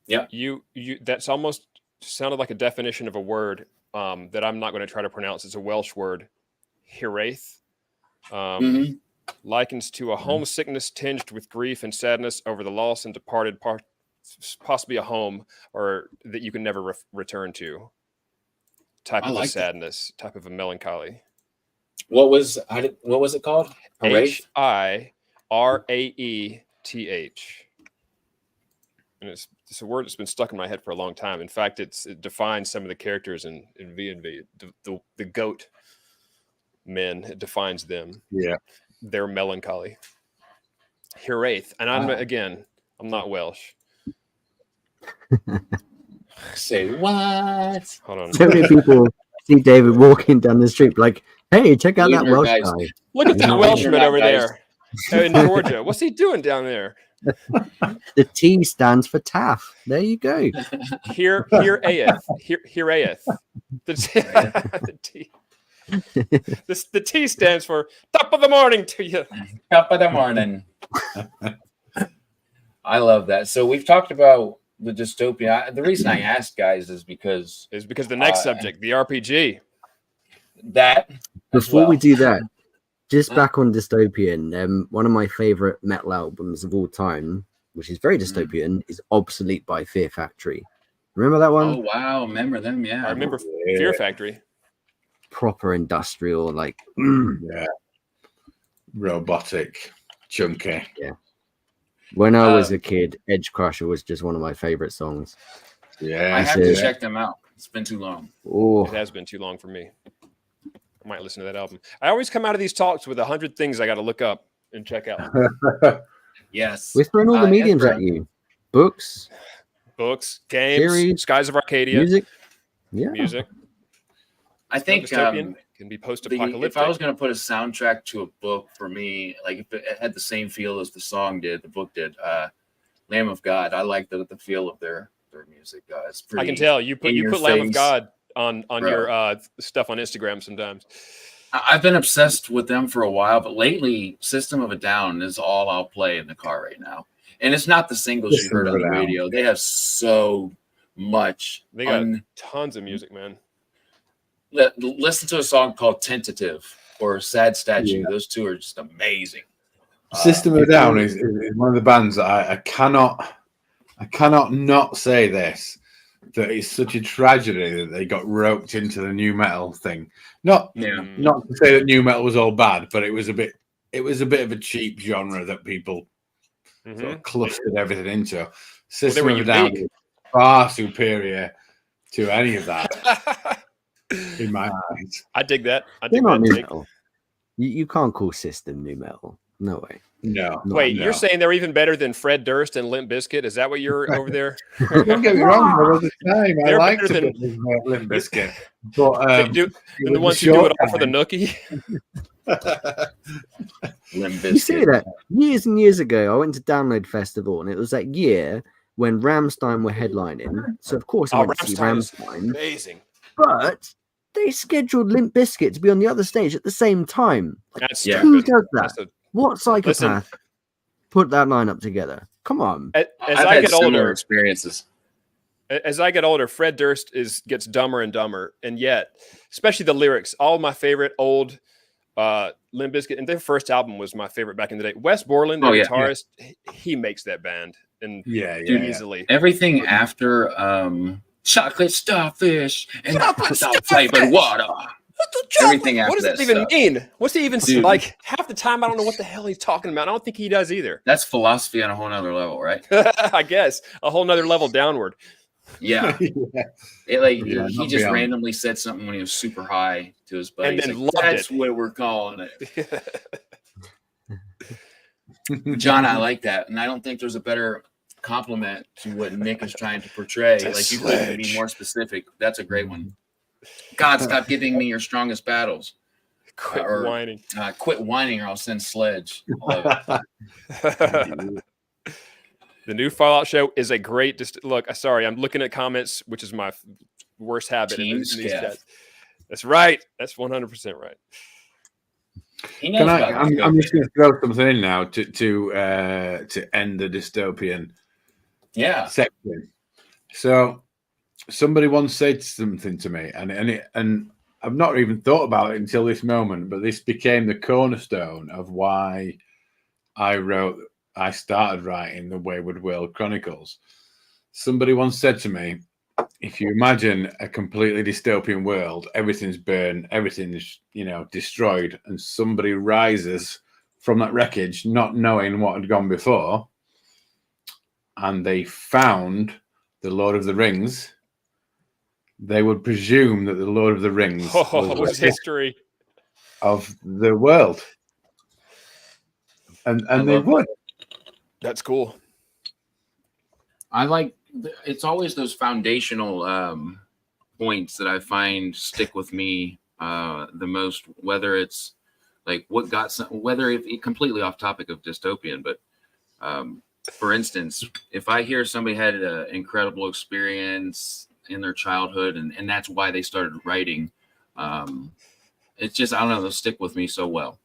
Yeah. You that's almost sounded like a definition of a word that I'm not going to try to pronounce. It's a Welsh word, hiraeth. Likens to a homesickness tinged with grief and sadness over the loss and departed possibly a home or that you can never return to. Type of a sadness, type of a melancholy. What was it called? Hiraeth. And it's a word that's been stuck in my head for a long time. In fact, it defines some of the characters in V&V. The goat men, it defines them. Yeah. Their melancholy. Hiraeth. And I'm not Welsh. Say what? Hold on. So many people see David walking down the street like, hey, check out that Welsh guy. Look at that Welshman over there in Georgia. What's he doing down there? The T stands for Taff. There you go. Hiraeth. The T. The T stands for top of the morning to you. Top of the morning. I love that. So we've talked about the dystopia. The reason I asked, guys, is because the next subject, the RPG. That before we do that, just back on dystopian, one of my favorite metal albums of all time, which is very dystopian, is Obsolete by Fear Factory. Remember that one? Oh wow, remember them? Yeah, I remember Fear Factory. Proper industrial, like robotic, chunky. Yeah. When I was a kid, Edge Crusher was just one of my favorite songs. Yeah, I have to check them out. It's been too long. Oh, it has been too long for me. I might listen to that album. I always come out of these talks with 100 things I got to look up and check out. Yes, we're throwing all the mediums at you: books, games, series, Skies of Arcadia, music. I think can be post-apocalyptic. If I was going to put a soundtrack to a book for me, like if it had the same feel as the song did, the book did, Lamb of God. I like the feel of their music. It's pretty. I can tell you put Lamb of God on your stuff on Instagram sometimes. I've been obsessed with them for a while, but lately, System of a Down is all I'll play in the car right now. And it's not the singles you heard on the radio. They have so much. They got tons of music, man. Listen to a song called Tentative or Sad Statue. Yeah. Those two are just amazing. System of a Down is one of the bands that I cannot not say this, that it's such a tragedy that they got roped into the new metal thing. Not to say that new metal was all bad, but it was a bit of a cheap genre that people sort of clustered everything into. System of a Down is far superior to any of that. In my eyes, I dig that. New metal. You can't call System new metal. No way. No. Wait, you're saying they're even better than Fred Durst and Limp Bizkit? Is that what you're over there? Don't get me wrong. There was a time I liked Limp Bizkit, but and the ones who do it all for the nookie. Limp Bizkit. You see that years and years ago, I went to Download Festival, and it was that year when Rammstein were headlining. So of course I went to see Rammstein. Amazing. But they scheduled Limp Bizkit to be on the other stage at the same time. Who does that? What psychopath put that lineup together? Come on. As I get older, experiences. As I get older, Fred Durst gets dumber and dumber, and yet, especially the lyrics. All my favorite old Limp Bizkit, and their first album was my favorite back in the day. Wes Borland, the guitarist, he makes that band, and easily. Everything after chocolate starfish and salt flavored water. Everything after what does that even mean? What's he even like? Half the time, I don't know what the hell he's talking about. I don't think he does either. That's philosophy on a whole nother level, right? I guess a whole nother level downward. Yeah. He just randomly said something when he was super high to his buddy. And then like, that's what we're calling it. John, I like that. And I don't think there's a better compliment to what Nick is trying to portray. Like, you couldn't be more specific. That's a great one. God, stop giving me your strongest battles. Quit whining. Quit whining, or I'll send Sledge. I love it. The new Fallout show is a great. Look, sorry, I'm looking at comments, which is my worst habit in these chats. That's right. That's 100% right. I'm just going to throw something in now to end the dystopian section. So somebody once said something to me, and I've not even thought about it until this moment, but this became the cornerstone of why I started writing the Wayward World Chronicles. Somebody once said to me, if you imagine a completely dystopian world, everything's burned, everything's, destroyed, and somebody rises from that wreckage, not knowing what had gone before, and they found the Lord of the Rings, they would presume that the Lord of the Rings was history of the world. And they would. That's cool. I like it's always those foundational points that I find stick with me the most, whether it's like whether it's completely off topic of dystopian, but for instance, if I hear somebody had an incredible experience in their childhood and that's why they started writing, it's just, I don't know, they'll stick with me so well.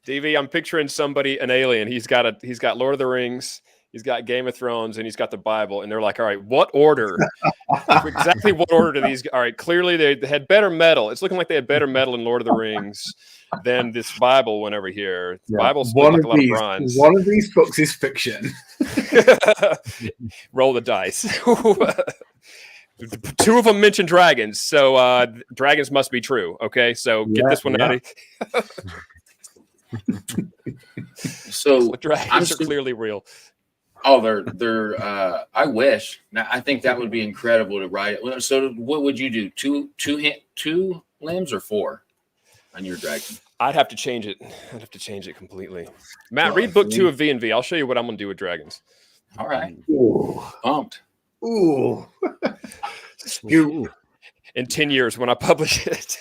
DV, I'm picturing somebody, an alien. He's got Lord of the Rings, he's got Game of Thrones, and he's got the Bible. And they're like, all right, what order? Exactly what order do these? All right, clearly they had better metal. It's looking like they had better metal in Lord of the Rings than this Bible went over here. The Bible's like a lot of bronze. One of these books is fiction. Roll the dice. Two of them mention dragons, so dragons must be true. Okay, so get this one out of So dragons are clearly real. Oh, they're I wish. Now, I think that would be incredible to write. So what would you do? Two limbs or four on your dragon? I'd have to change it. I'd have to change it completely. Matt, read book 2 of V&V. I'll show you what I'm going to do with dragons. All right. Ooh. Pumped. Ooh. In 10 years when I publish it.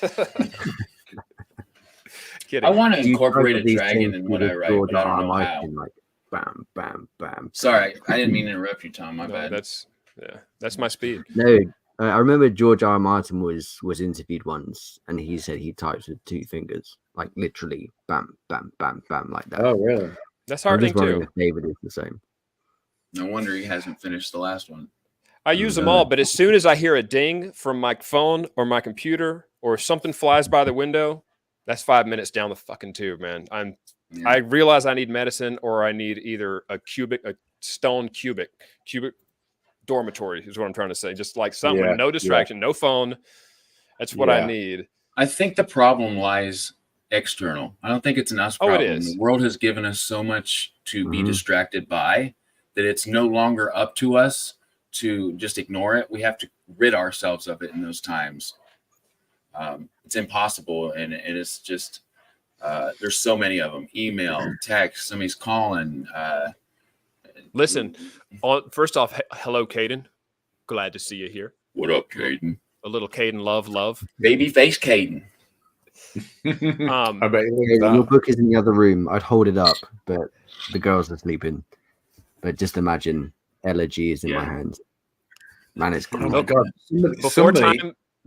Kidding. I want to incorporate a dragon in what I write, but I don't know how. Like, bam, bam, bam. Sorry, I didn't mean to interrupt you, Tom. My bad. That's my speed. No, I remember George R. R. Martin was interviewed once, and he said he types with 2 fingers, like literally, bam, bam, bam, bam, like that. Oh, really? That's hard thing too. If David is the same. No wonder he hasn't finished the last one. I use them all, but as soon as I hear a ding from my phone or my computer, or something flies by the window, that's 5 minutes down the fucking tube, man. I realize I need medicine, or I need either a stone cubic dormitory is what I'm trying to say. Just like something with no distraction, no phone. That's what I need. I think the problem lies external. I don't think it's an us problem. It is. The world has given us so much to be distracted by that it's no longer up to us to just ignore it. We have to rid ourselves of it in those times. It's impossible, and it is just there's so many of them. Email, text, somebody's calling. Listen, first off, hello, Caden. Glad to see you here. What up, Caden? A little Caden love. Babyface Caden. I bet your book is in the other room. I'd hold it up, but the girls are sleeping. But just imagine Elegy is in my hands. Man, it's cool. Oh my God.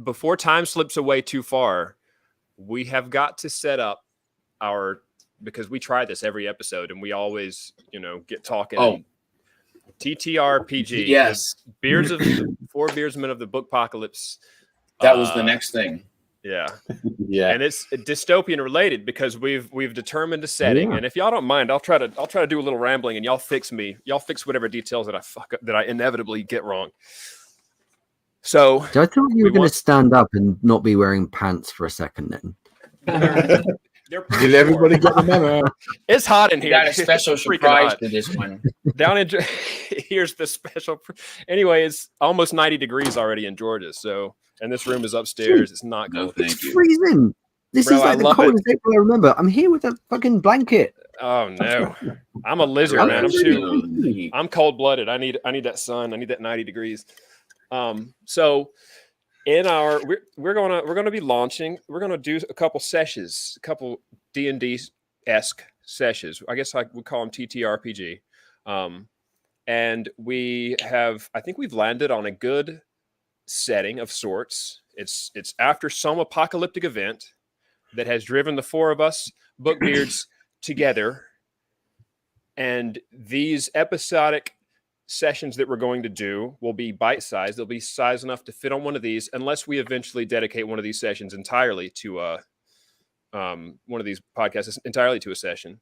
Before time slips away too far, we have got to set up because we try this every episode and we always, get talking. Oh, TTRPG. Yes. 4 Beardsmen of the Bookpocalypse. That was the next thing. Yeah. Yeah. And it's dystopian related because we've determined a setting. Yeah. And if y'all don't mind, I'll try to do a little rambling, and y'all fix whatever details that I fuck up, that I inevitably get wrong. So I thought you were going want- to stand up and not be wearing pants for a second then. they're pretty Did everybody short. get the memo? It's hot in We here. got a special It's freaking surprise hot. to this one. Down in here's the special. Anyway, it's almost 90 degrees already in Georgia. So, and this room is upstairs. It's not No, cold. thank you. Freezing. This Bro, is I like the love it. coldest April I remember. I'm here with a fucking blanket. Oh no, I'm a lizard, man. I'm cold blooded. I need that sun. I need that 90 degrees. So in our we're gonna be launching. We're gonna do a couple sessions, a couple D&D-esque sessions. I guess I would call them TTRPG. And I think we've landed on a good setting of sorts. It's after some apocalyptic event that has driven the four of us Bookbeards together. And these episodic sessions that we're going to do will be bite-sized. They'll be size enough to fit on one of these, unless we eventually dedicate one of these sessions entirely to one of these podcasts entirely to a session.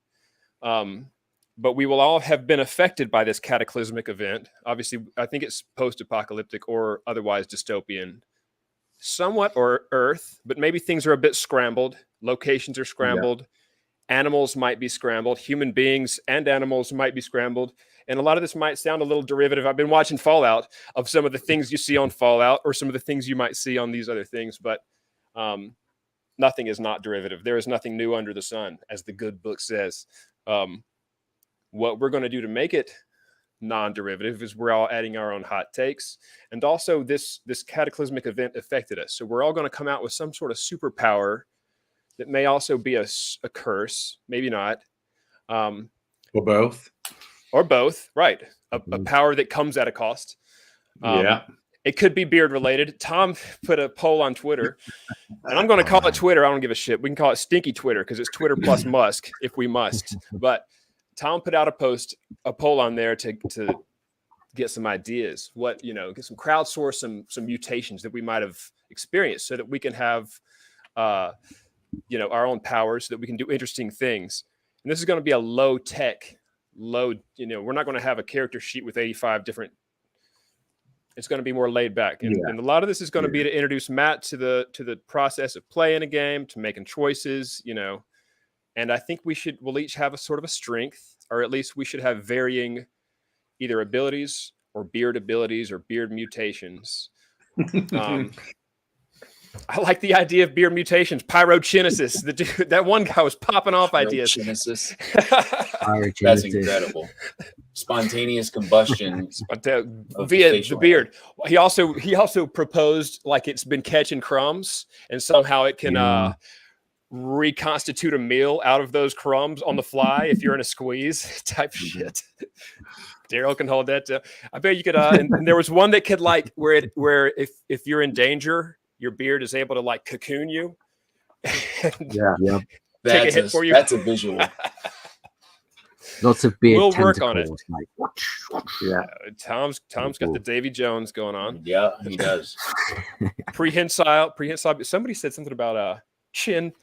But we will all have been affected by this cataclysmic event. Obviously, I think it's post-apocalyptic or otherwise dystopian, somewhat, or Earth, but maybe things are a bit scrambled. Locations are scrambled. Yeah. Animals might be scrambled. Human beings and animals might be scrambled. And a lot of this might sound a little derivative. I've been watching Fallout of some of the things you see on Fallout or some of the things you might see on these other things, but nothing is not derivative. There is nothing new under the sun, as the good book says. What we're going to do to make it non-derivative is we're all adding our own hot takes. And also this cataclysmic event affected us. So we're all going to come out with some sort of superpower that may also be a curse, maybe not. Or both. Or both, right. A power that comes at a cost. Yeah. It could be beard related. Tom put a poll on Twitter, and I'm going to call it Twitter. I don't give a shit. We can call it Stinky Twitter because it's Twitter plus Musk if we must. But Tom put out a poll on there to get some ideas. Get some crowdsource some mutations that we might have experienced, so that we can have, our own powers, so that we can do interesting things. And this is going to be a low tech. We're not going to have a character sheet with 85 different. It's going to be more laid back, and a lot of this is going to be to introduce Matt to the process of playing a game, to making choices, And I think we'll each have a sort of a strength, or at least we should have varying either abilities or beard mutations. I like the idea of beard mutations. Pyrokinesis. That one guy was popping off ideas. Pyrokinesis. That's incredible. Spontaneous combustion via the beard. He also proposed like it's been catching crumbs, and somehow it can reconstitute a meal out of those crumbs on the fly if you're in a squeeze type shit. Daryl can hold that too. I bet you could. And there was one that could where if you're in danger, your beard is able to cocoon you. Take a hit for you. That's a visual. Lots of beard. We'll work on it. Yeah. Tom's got the Davy Jones going on. Yeah, he does. Prehensile. Somebody said something about chin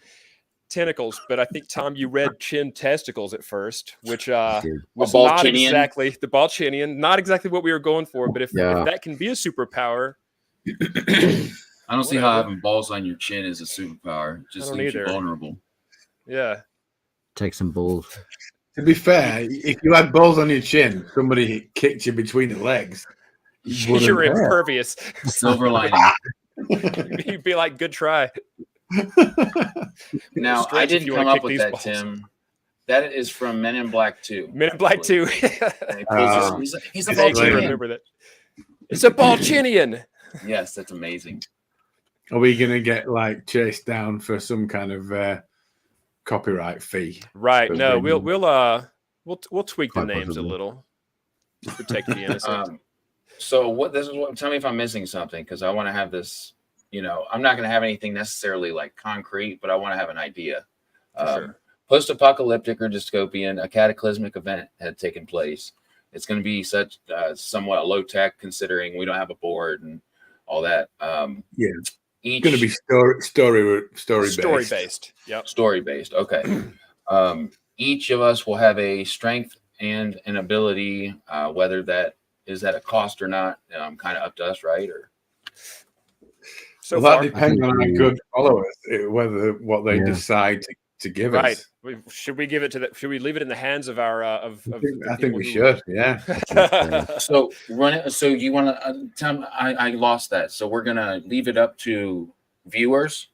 tentacles, but I think Tom, you read chin testicles at first, which was not exactly the Balchinian, not exactly what we were going for. But if that can be a superpower, I don't see how having balls on your chin is a superpower. It just leaves you vulnerable. Yeah. Take some balls. To be fair, if you had balls on your chin, somebody kicked you between the legs. You're impervious. Silver lining. You'd be like, good try. Now, I didn't come up with that, balls. Tim. That is from Men in Black 2. Men in Black 2. He's a Balchinian. Remember that. It's a Balchinian. Yes, that's amazing. Are we going to get chased down for some kind of copyright fee? Right. No, we'll tweak the names a little to protect the innocent. Tell me if I'm missing something, because I want to have this. I'm not going to have anything necessarily concrete, but I want to have an idea. Sure. Post-apocalyptic or dystopian, a cataclysmic event had taken place. It's going to be somewhat low tech, considering we don't have a board and all that. Each going to be story based. Yep. Story based. Okay. Each of us will have a strength and an ability, whether that is at a cost or not. Kind of up to us, right? Or So well, far, that depends on our good followers, whether what they decide to give us. Should we give it to Should we leave it in the hands of our? I think we should. Yeah. So run it. So you want to tell me? I lost that. So we're gonna leave it up to viewers.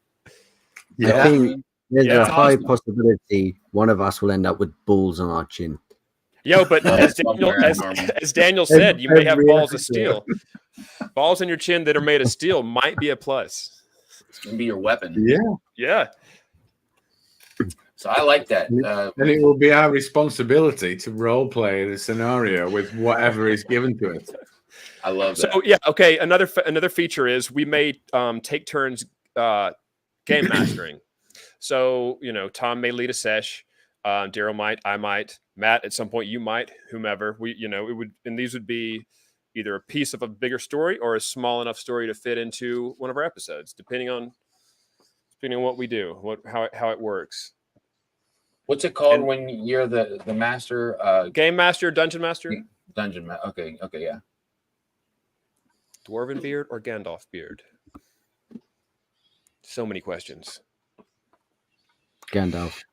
I think there's a high awesome. possibility one of us will end up with balls on our chin. Yo, but as Daniel said, you may have balls of steel. Balls on your chin that are made of steel might be a plus. It's gonna be your weapon. Yeah. So I like that. And it will be our responsibility to role play the scenario with whatever is given to us. I love that. So yeah, okay. Another feature is we may take turns game mastering. So Tom may lead a sesh. Daryl might, I might, Matt at some point, you might, whomever. These would be either a piece of a bigger story or a small enough story to fit into one of our episodes, depending on what we do, how it works. What's it called when you're the master? Game master, dungeon master? Dungeon master. Okay, yeah. Dwarven beard or Gandalf beard? So many questions. Gandalf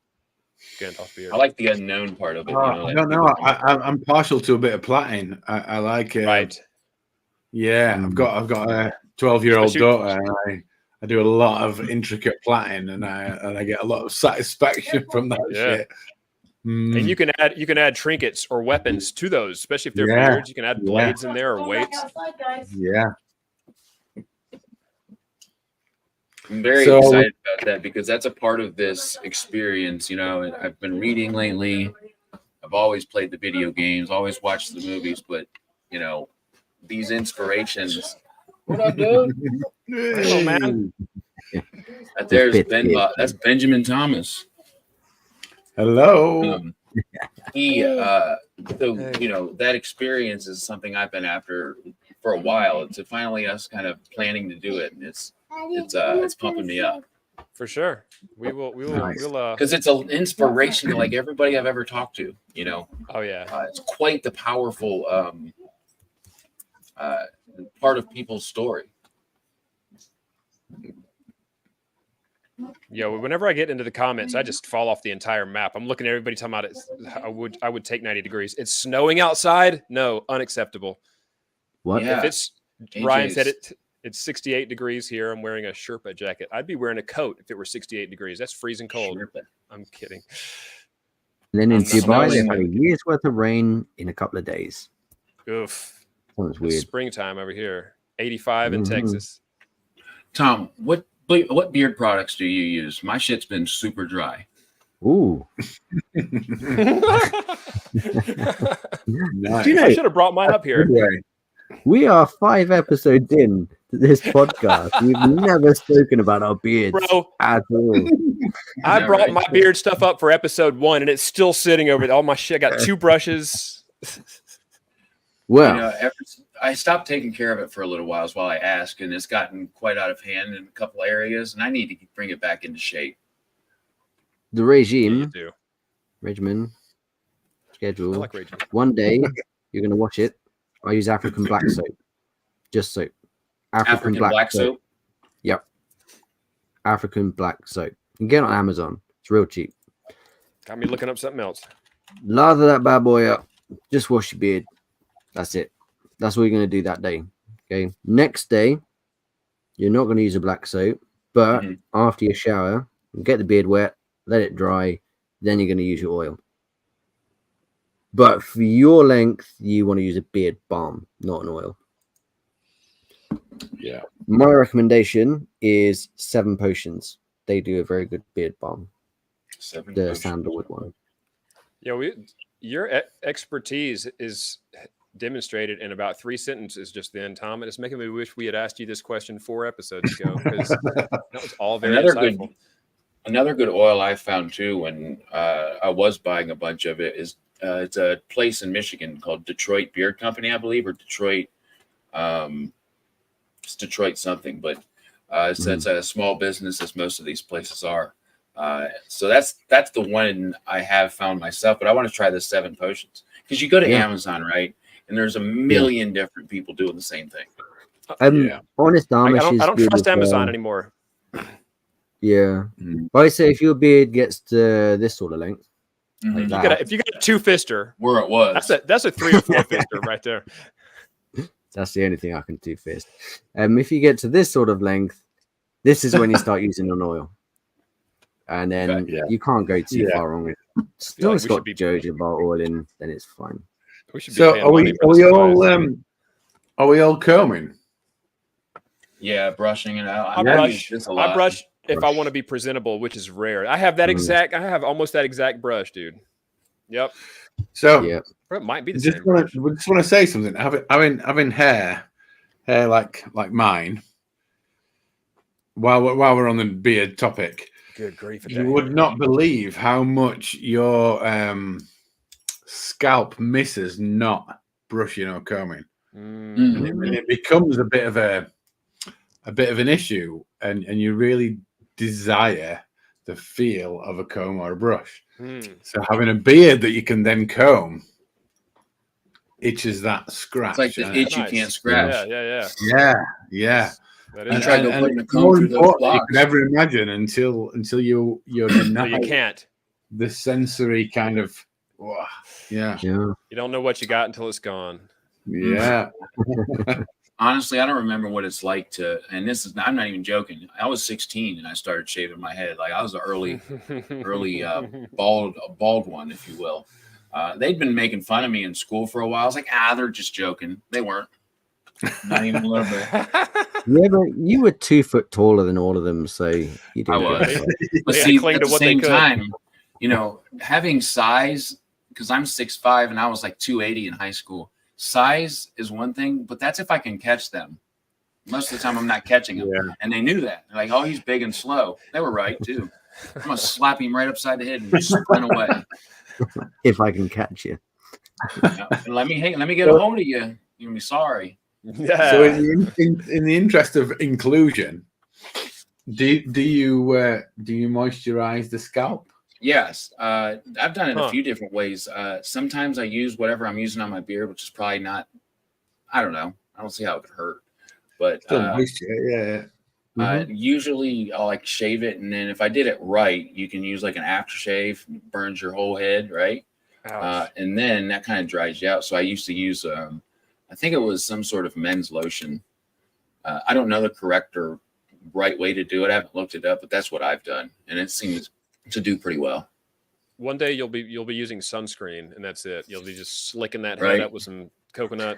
beard. I like the unknown part of it. I'm partial to a bit of plaiting. I like it. Right. Yeah, I've got a 12-year-old daughter, and I do a lot of intricate plaiting, and I get a lot of satisfaction from that shit. And you can add trinkets or weapons to those, especially if they're beards. You can add blades in there or weights. Yeah. I'm very excited about that because that's a part of this experience. I've been reading lately. I've always played the video games, always watched the movies, but these inspirations. What up, dude? Hello, man. That's Benjamin Thomas. Hello. That experience is something I've been after for a while. To finally us kind of planning to do it, and it's pumping me up. For sure. We will because it's an inspiration to like everybody I've ever talked to. Oh yeah. It's quite the powerful part of people's story. Yeah, whenever I get into the comments, I just fall off the entire map. I'm looking at everybody talking about it. I would take 90 degrees. It's snowing outside. No, unacceptable. What? If it's Ryan said it's 68 degrees here. I'm wearing a Sherpa jacket. I'd be wearing a coat if it were 68 degrees. That's freezing cold. Sherpa. I'm kidding. And then in Dubai, they have a year's worth of rain in a couple of days. Oof. Sounds weird. It's springtime over here. 85 in Texas. Tom, what beard products do you use? My shit's been super dry. Ooh. Nice. Do I should have brought mine up here. We are 5 episodes in to this podcast. We've never spoken about our beards at all. I brought my beard stuff up for episode 1, and it's still sitting over there. All my shit. I got 2 brushes. Well, I stopped taking care of it for a little while while I asked, and it's gotten quite out of hand in a couple areas, and I need to bring it back into shape. The regimen, schedule. I like regimen. One day you're going to watch it. I use African black soap. Just soap. African black soap? Yep. African black soap. You can get it on Amazon. It's real cheap. Got me looking up something else. Lather that bad boy up. Just wash your beard. That's it. That's what you're going to do that day. Okay. Next day, you're not going to use a black soap, but after your shower, get the beard wet, let it dry, then you're going to use your oil. But for your length, you want to use a beard balm, not an oil. Yeah. My recommendation is 7 potions. They do a very good beard balm. 7 the potions. sandalwood one. Yeah, your expertise is demonstrated in about 3 sentences just then, Tom. And it's making me wish we had asked you this question 4 episodes ago, because that was all very insightful. Another good oil I found too when I was buying a bunch of it is it's a place in Michigan called Detroit Beard Company, I believe, or Detroit. It's Detroit something, but It's a small business, as most of these places are. So that's the one I have found myself. But I want to try the 7 potions, because you go to Amazon, right? And there's a million different people doing the same thing. Honest Amish I don't is trust Amazon anymore. Yeah. But I say if your beard gets to this sort of length, like that, If you got a 2-fister, where it was, that's a 3 or 4-fister right there. that's the only thing I can two-fist. If you get to this sort of length, this is when you start using an oil. And then you can't go too far wrong with it. As long as it's got Jojo about oiling, then it's fine. So are we all combing? Yeah, brushing it out. I brush if I want to be presentable, which is rare. I have that exact. I have almost that exact brush, dude. Yep. So it might be the just same. Just want to say something. Having hair like mine. While we're on the beard topic, good grief! You would not believe how much your scalp misses not brushing or combing, and it becomes a bit of an issue, and you really desire the feel of a comb or a brush. So having a beard that you can then comb itches that scratch. It's like the itch you can't scratch. Yeah. And try to put in a comb more through those important blocks. you could ever imagine until you're you can't. The sensory kind of You don't know what you got until it's gone. Yeah. Honestly, I don't remember what it's like to, and I'm not even joking. I was 16 and I started shaving my head. Like I was an early bald one, if you will. They'd been making fun of me in school for a while. I was like, they're just joking. They weren't. Not even a little bit. Yeah, but you were 2 foot taller than all of them, so you didn't. I was. But see, at the same time, having size, because I'm 6'5" and I was like 280 in high school. Size is one thing, but that's if I can catch them. Most of the time, I'm not catching them, and they knew that. They're like, "Oh, he's big and slow." They were right too. I'm gonna slap him right upside the head and sprint away. If I can catch you. Let me get a hold of you. You're gonna be sorry. Yeah. So in the interest of inclusion, do you moisturize the scalp? Yes, I've done it a few different ways. Sometimes I use whatever I'm using on my beard, which is probably not. I don't know. I don't see how it could hurt, but usually I'll like shave it, and then if I did it right, you can use like an aftershave, burns your whole head, right? And then that kind of dries you out. So I used to use I think it was some sort of men's lotion. I don't know the correct or right way to do it. I haven't looked it up, but that's what I've done, and it seems to do pretty well. One day you'll be using sunscreen, and that's it. You'll be just slicking that head up with some coconut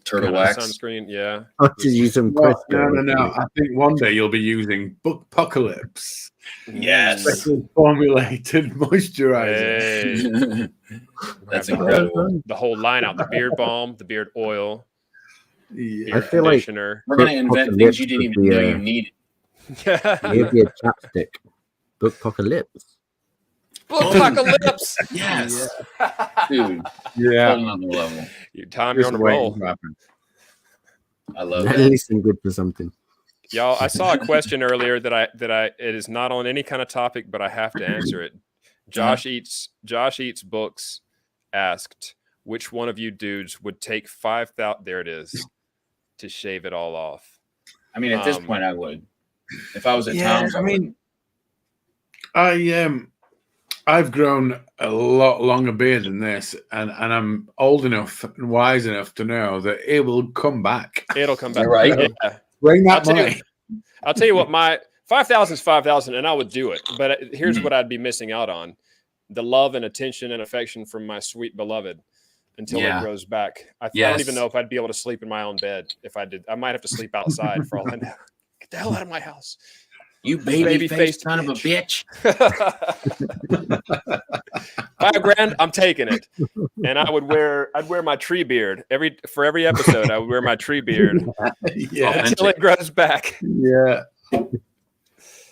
turtle wax sunscreen. Yeah. I'll just use some No. I think one day you'll be using Bookpocalypse. Yes. Special formulated moisturizer. Hey. That's incredible. The whole line out: the beard balm, the beard oil. Yeah. I feel like we're gonna invent things you didn't even know you needed. Maybe a chapstick. Bookpocalypse. Bookpocalypse. Yes. Dude. Yeah. Whole nother level. Tom, you're on a roll. I love At it. least I'm good for something. Y'all, I saw a question earlier that it is not on any kind of topic, but I have to answer it. Josh Eats Books asked, which one of you dudes would take 5,000? There it is, to shave it all off. I mean, at this point, I would. If I was at Tom's, I've grown a lot longer beard than this, and I'm old enough and wise enough to know that it will come back. It'll come back. You're right. Yeah. Bring that money. I'll tell you what, my 5,000 is 5,000, and I would do it. But here's what I'd be missing out on: the love and attention and affection from my sweet beloved until it grows back. I don't even know if I'd be able to sleep in my own bed if I did. I might have to sleep outside for all I know. Get the hell out of my house. You baby-faced son of a bitch. $5,000, I'm taking it. And I'd wear my tree beard. For every episode, I would wear my tree beard until it grows back. Yeah.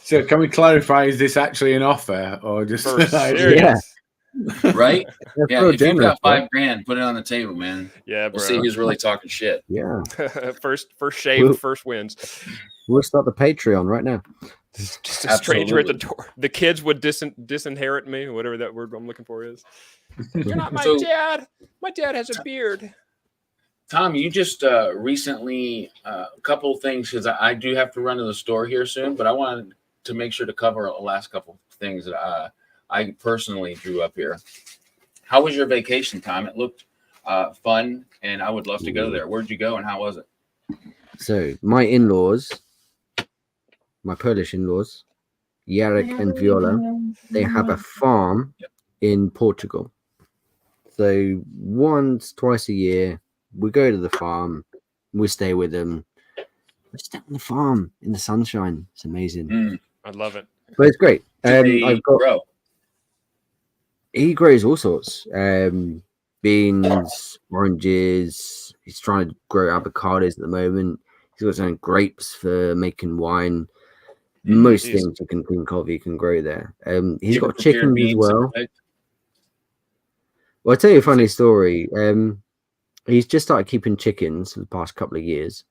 So can we clarify, is this actually an offer or just right? Yeah, if you've got $5,000, put it on the table, man. Yeah, bro. We'll see who's really talking shit. Yeah. First shave, first wins. We'll start the Patreon right now. Just a stranger at the door. The kids would disinherit me, whatever that word I'm looking for is. You're not my dad. My dad has a beard. Tom, you just recently a couple of things, because I do have to run to the store here soon, but I wanted to make sure to cover the last couple of things that I personally drew up here. How was your vacation, Tom? It looked fun, and I would love to go there. Where'd you go, and how was it? So my in-laws, my Polish in-laws, Jarek and Viola, they have a farm in Portugal. So once, twice a year, we go to the farm, we stay with them. We stay on the farm in the sunshine. It's amazing. I love it. But it's great. Grow? He grows all sorts. Beans, oranges. He's trying to grow avocados at the moment. He's got some grapes for making wine. Most things you can think of, he can grow there. He's got chickens as well. Well, I'll tell you a funny story. He's just started keeping chickens for the past couple of years.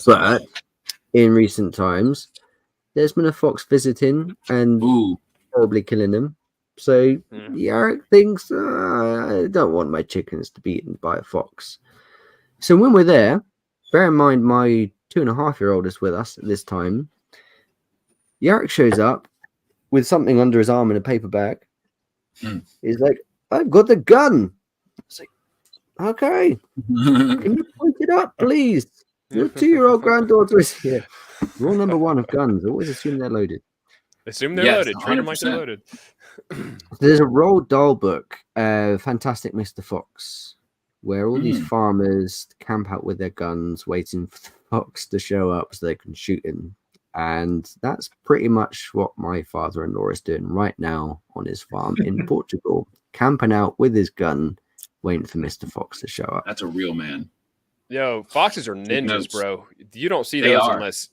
But in recent times, there's been a fox visiting and probably killing them. So Jarek thinks, I don't want my chickens to be eaten by a fox. So when we're there, bear in mind my 2.5-year-old is with us at this time. Jarek shows up with something under his arm in a paper bag. He's like, I've got the gun. It's like, okay. Can you point it up, please? Your 2-year-old granddaughter is here. Rule number 1 of guns, always assume they're loaded. Assume they're loaded. Treat them like they're loaded. There's a Roald Dahl book, Fantastic Mr. Fox, where all these farmers camp out with their guns, waiting for the fox to show up so they can shoot him. And that's pretty much what my father-in-law is doing right now on his farm in Portugal, camping out with his gun, waiting for Mr. Fox to show up. That's a real man. Yo, foxes are ninjas, bro. You don't see those unless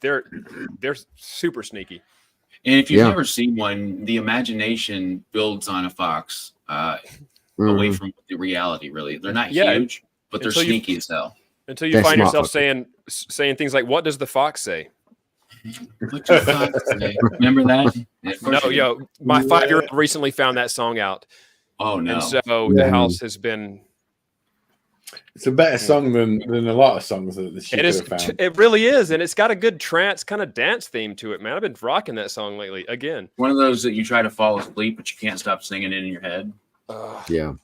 they're super sneaky. And if you've never seen one, the imagination builds on a fox away from the reality, really. They're not huge, but they're sneaky as hell. Until you find yourself saying things like, what does the fox say? What does the fox say? Remember that? No, yo, my 5-year-old recently found that song out. Oh, no. And so the house has been... It's a better song than a lot of songs that she could have found. It really is, and it's got a good trance kind of dance theme to it, man. I've been rocking that song lately. Again, one of those that you try to fall asleep, but you can't stop singing it in your head. Yeah,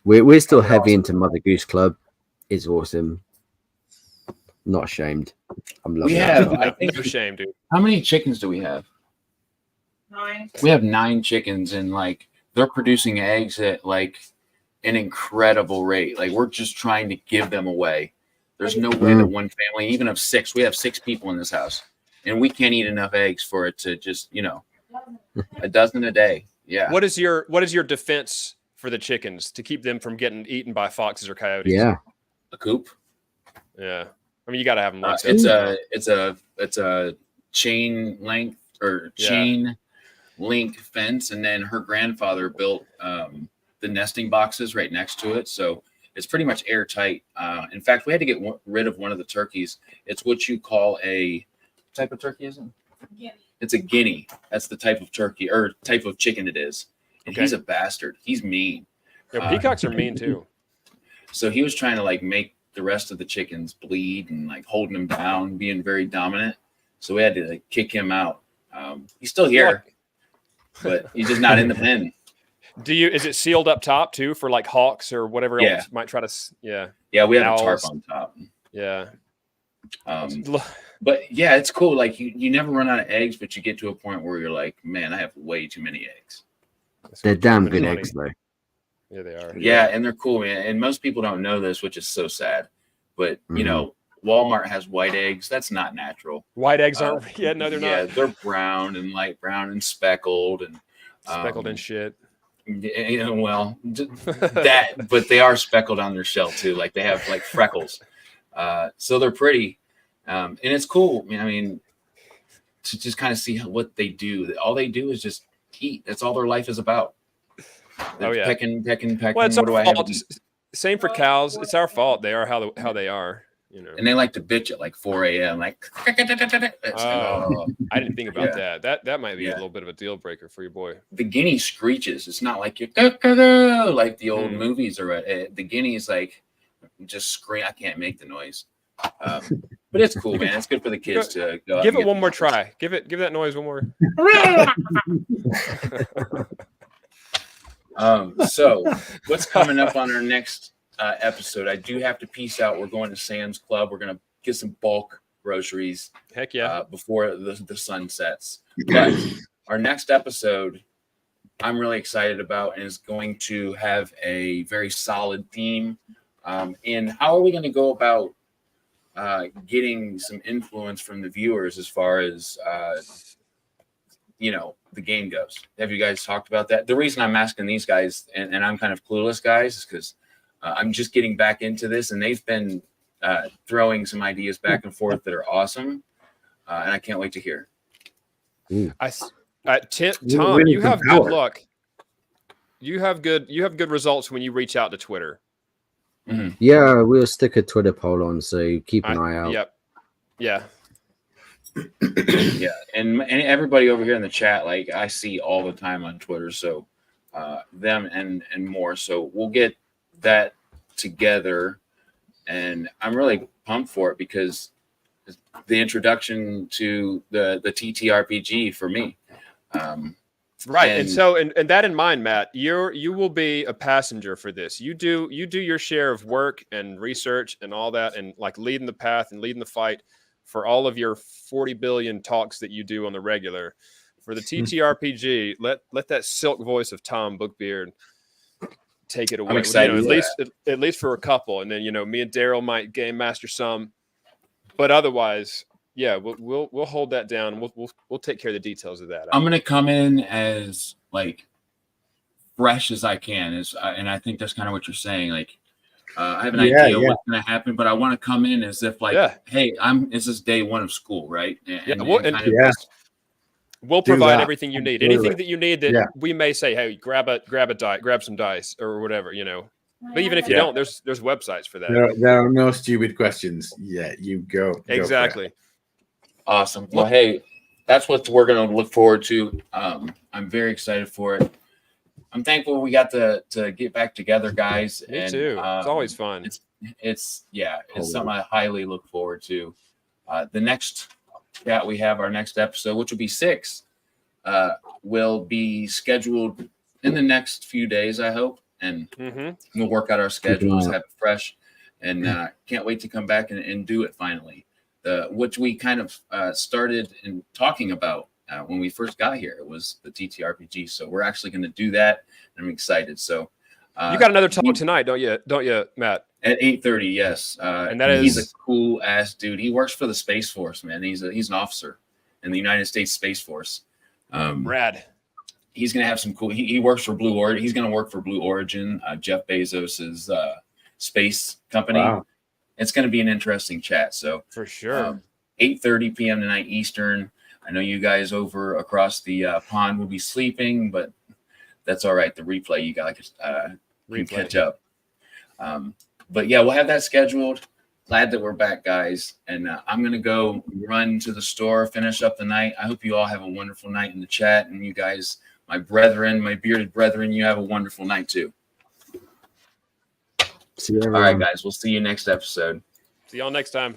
we're still heavy into Mother Goose Club. It's awesome. Not ashamed. I'm loving it. I think you're ashamed, dude. How many chickens do we have? 9. We have 9 chickens, and like they're producing eggs at like an incredible rate. Like we're just trying to give them away. There's no way that one family, even of 6, we have 6 people in this house, and we can't eat enough eggs for it to just, a dozen a day. Yeah. What is your defense for the chickens to keep them from getting eaten by foxes or coyotes? Yeah. A coop. Yeah. I mean, you got to have them like it's a chain length or chain link fence, and then her grandfather built the nesting boxes right next to it, so it's pretty much airtight. In fact, we had to get rid of one of the turkeys. It's what you call a type of turkey, isn't it? Guinea. It's a guinea. That's the type of turkey or type of chicken it is. And he's a bastard. He's mean. Yeah, peacocks are mean too. So he was trying to like make the rest of the chickens bleed and like holding them down, being very dominant. So we had to like kick him out. He's still here, but he's just not in the pen. Is it sealed up top too for like hawks or whatever else might try to? Yeah, we have a tarp on top. Yeah. But yeah, it's cool. Like you never run out of eggs, but you get to a point where you're like, man, I have way too many eggs. They're damn good eggs though. Yeah, they are. Yeah, and they're cool, man. And most people don't know this, which is so sad. But Walmart has white eggs. That's not natural. White eggs aren't. Yeah, no, they're not. Yeah, they're brown and light brown and speckled and and shit. Well, that, but they are speckled on their shell too. Like they have like freckles. So they're pretty, and it's cool. I mean, to just kind of see what they do. All they do is just eat. That's all their life is about. They're pecking. Well, it's our fault. Same for cows. It's our fault. They are how they are. You know, And they like to bitch at like 4 a.m. Like, oh, I didn't think about Yeah. that might be a Yeah. little bit of a deal breaker for your boy. the guinea screeches. It's not like you're like the old movies are. The guinea's like just scream. I can't make the noise, but it's cool, man. It's good for the kids to go out Give and it get one more try. Give that noise one more. So what's coming up on our next episode? I do have to peace out. We're going to Sam's Club. We're going to get some bulk groceries Heck yeah. before the sun sets. But our next episode, I'm really excited about, and is going to have a very solid theme. And how are we going to go about getting some influence from the viewers as far as the game goes? Have you guys talked about that? The reason I'm asking these guys, and I'm kind of clueless, guys, is because I'm just getting back into this, and they've been throwing some ideas back and forth that are awesome, and I can't wait to hear. Tom, Really you have compelling. good luck. You have good results when you reach out to Twitter. Mm-hmm. Yeah, we'll stick a Twitter poll on, so keep an eye out. Yep. Yeah. Yeah, and everybody over here in the chat, like I see all the time on Twitter, so them and more. So we'll get that together, and I'm really pumped for it because the introduction to the TTRPG for me. Right. And so and that in mind, Matt, you will be a passenger for this. You do your share of work and research and all that, and like leading the path and leading the fight for all of your 40 billion talks that you do on the regular. For the TTRPG, let that silk voice of Tom Bookbeard take it away. I'm excited. At least for a couple, and then me and Daryl might game master some, but otherwise, yeah, we'll hold that down. We'll take care of the details of that. I'm gonna come in as like fresh as I can, and I think that's kind of what you're saying. Like, I have an idea of what's gonna happen, but I want to come in as if like, hey, this is day one of school, right? We'll provide everything you need. Anything that you need that we may say, hey, grab some dice or whatever, But even if you don't, there's websites for that. There are no stupid questions. Yeah, you go. Exactly. Awesome. Well, hey, that's what we're going to look forward to. I'm very excited for it. I'm thankful we got to get back together, guys. Me too. It's always fun. It's something I highly look forward to. The next chat we have, our next episode, which will be 6, will be scheduled in the next few days, I hope. And we'll work out our schedules, have it fresh, and can't wait to come back and do it finally. Which we kind of started in talking about when we first got here. It was the TTRPG, so we're actually going to do that. And I'm excited. So you got another talk tonight, don't you, Matt? At 8:30, yes. And he's a cool ass dude. He works for the Space Force, man. He's an officer in the United States Space Force. Rad. He's going to have some cool. He works for Blue Origin. He's going to work for Blue Origin, Jeff Bezos's space company. Wow. It's going to be an interesting chat. So for sure, 8:30 p.m. tonight Eastern. I know you guys over across the pond will be sleeping, but that's all right. The replay, you guys can catch up. But yeah, we'll have that scheduled. Glad that we're back, guys. And I'm going to go run to the store, finish up the night. I hope you all have a wonderful night in the chat. And you guys, my brethren, my bearded brethren, you have a wonderful night too. See you, all right, guys. We'll see you next episode. See y'all next time.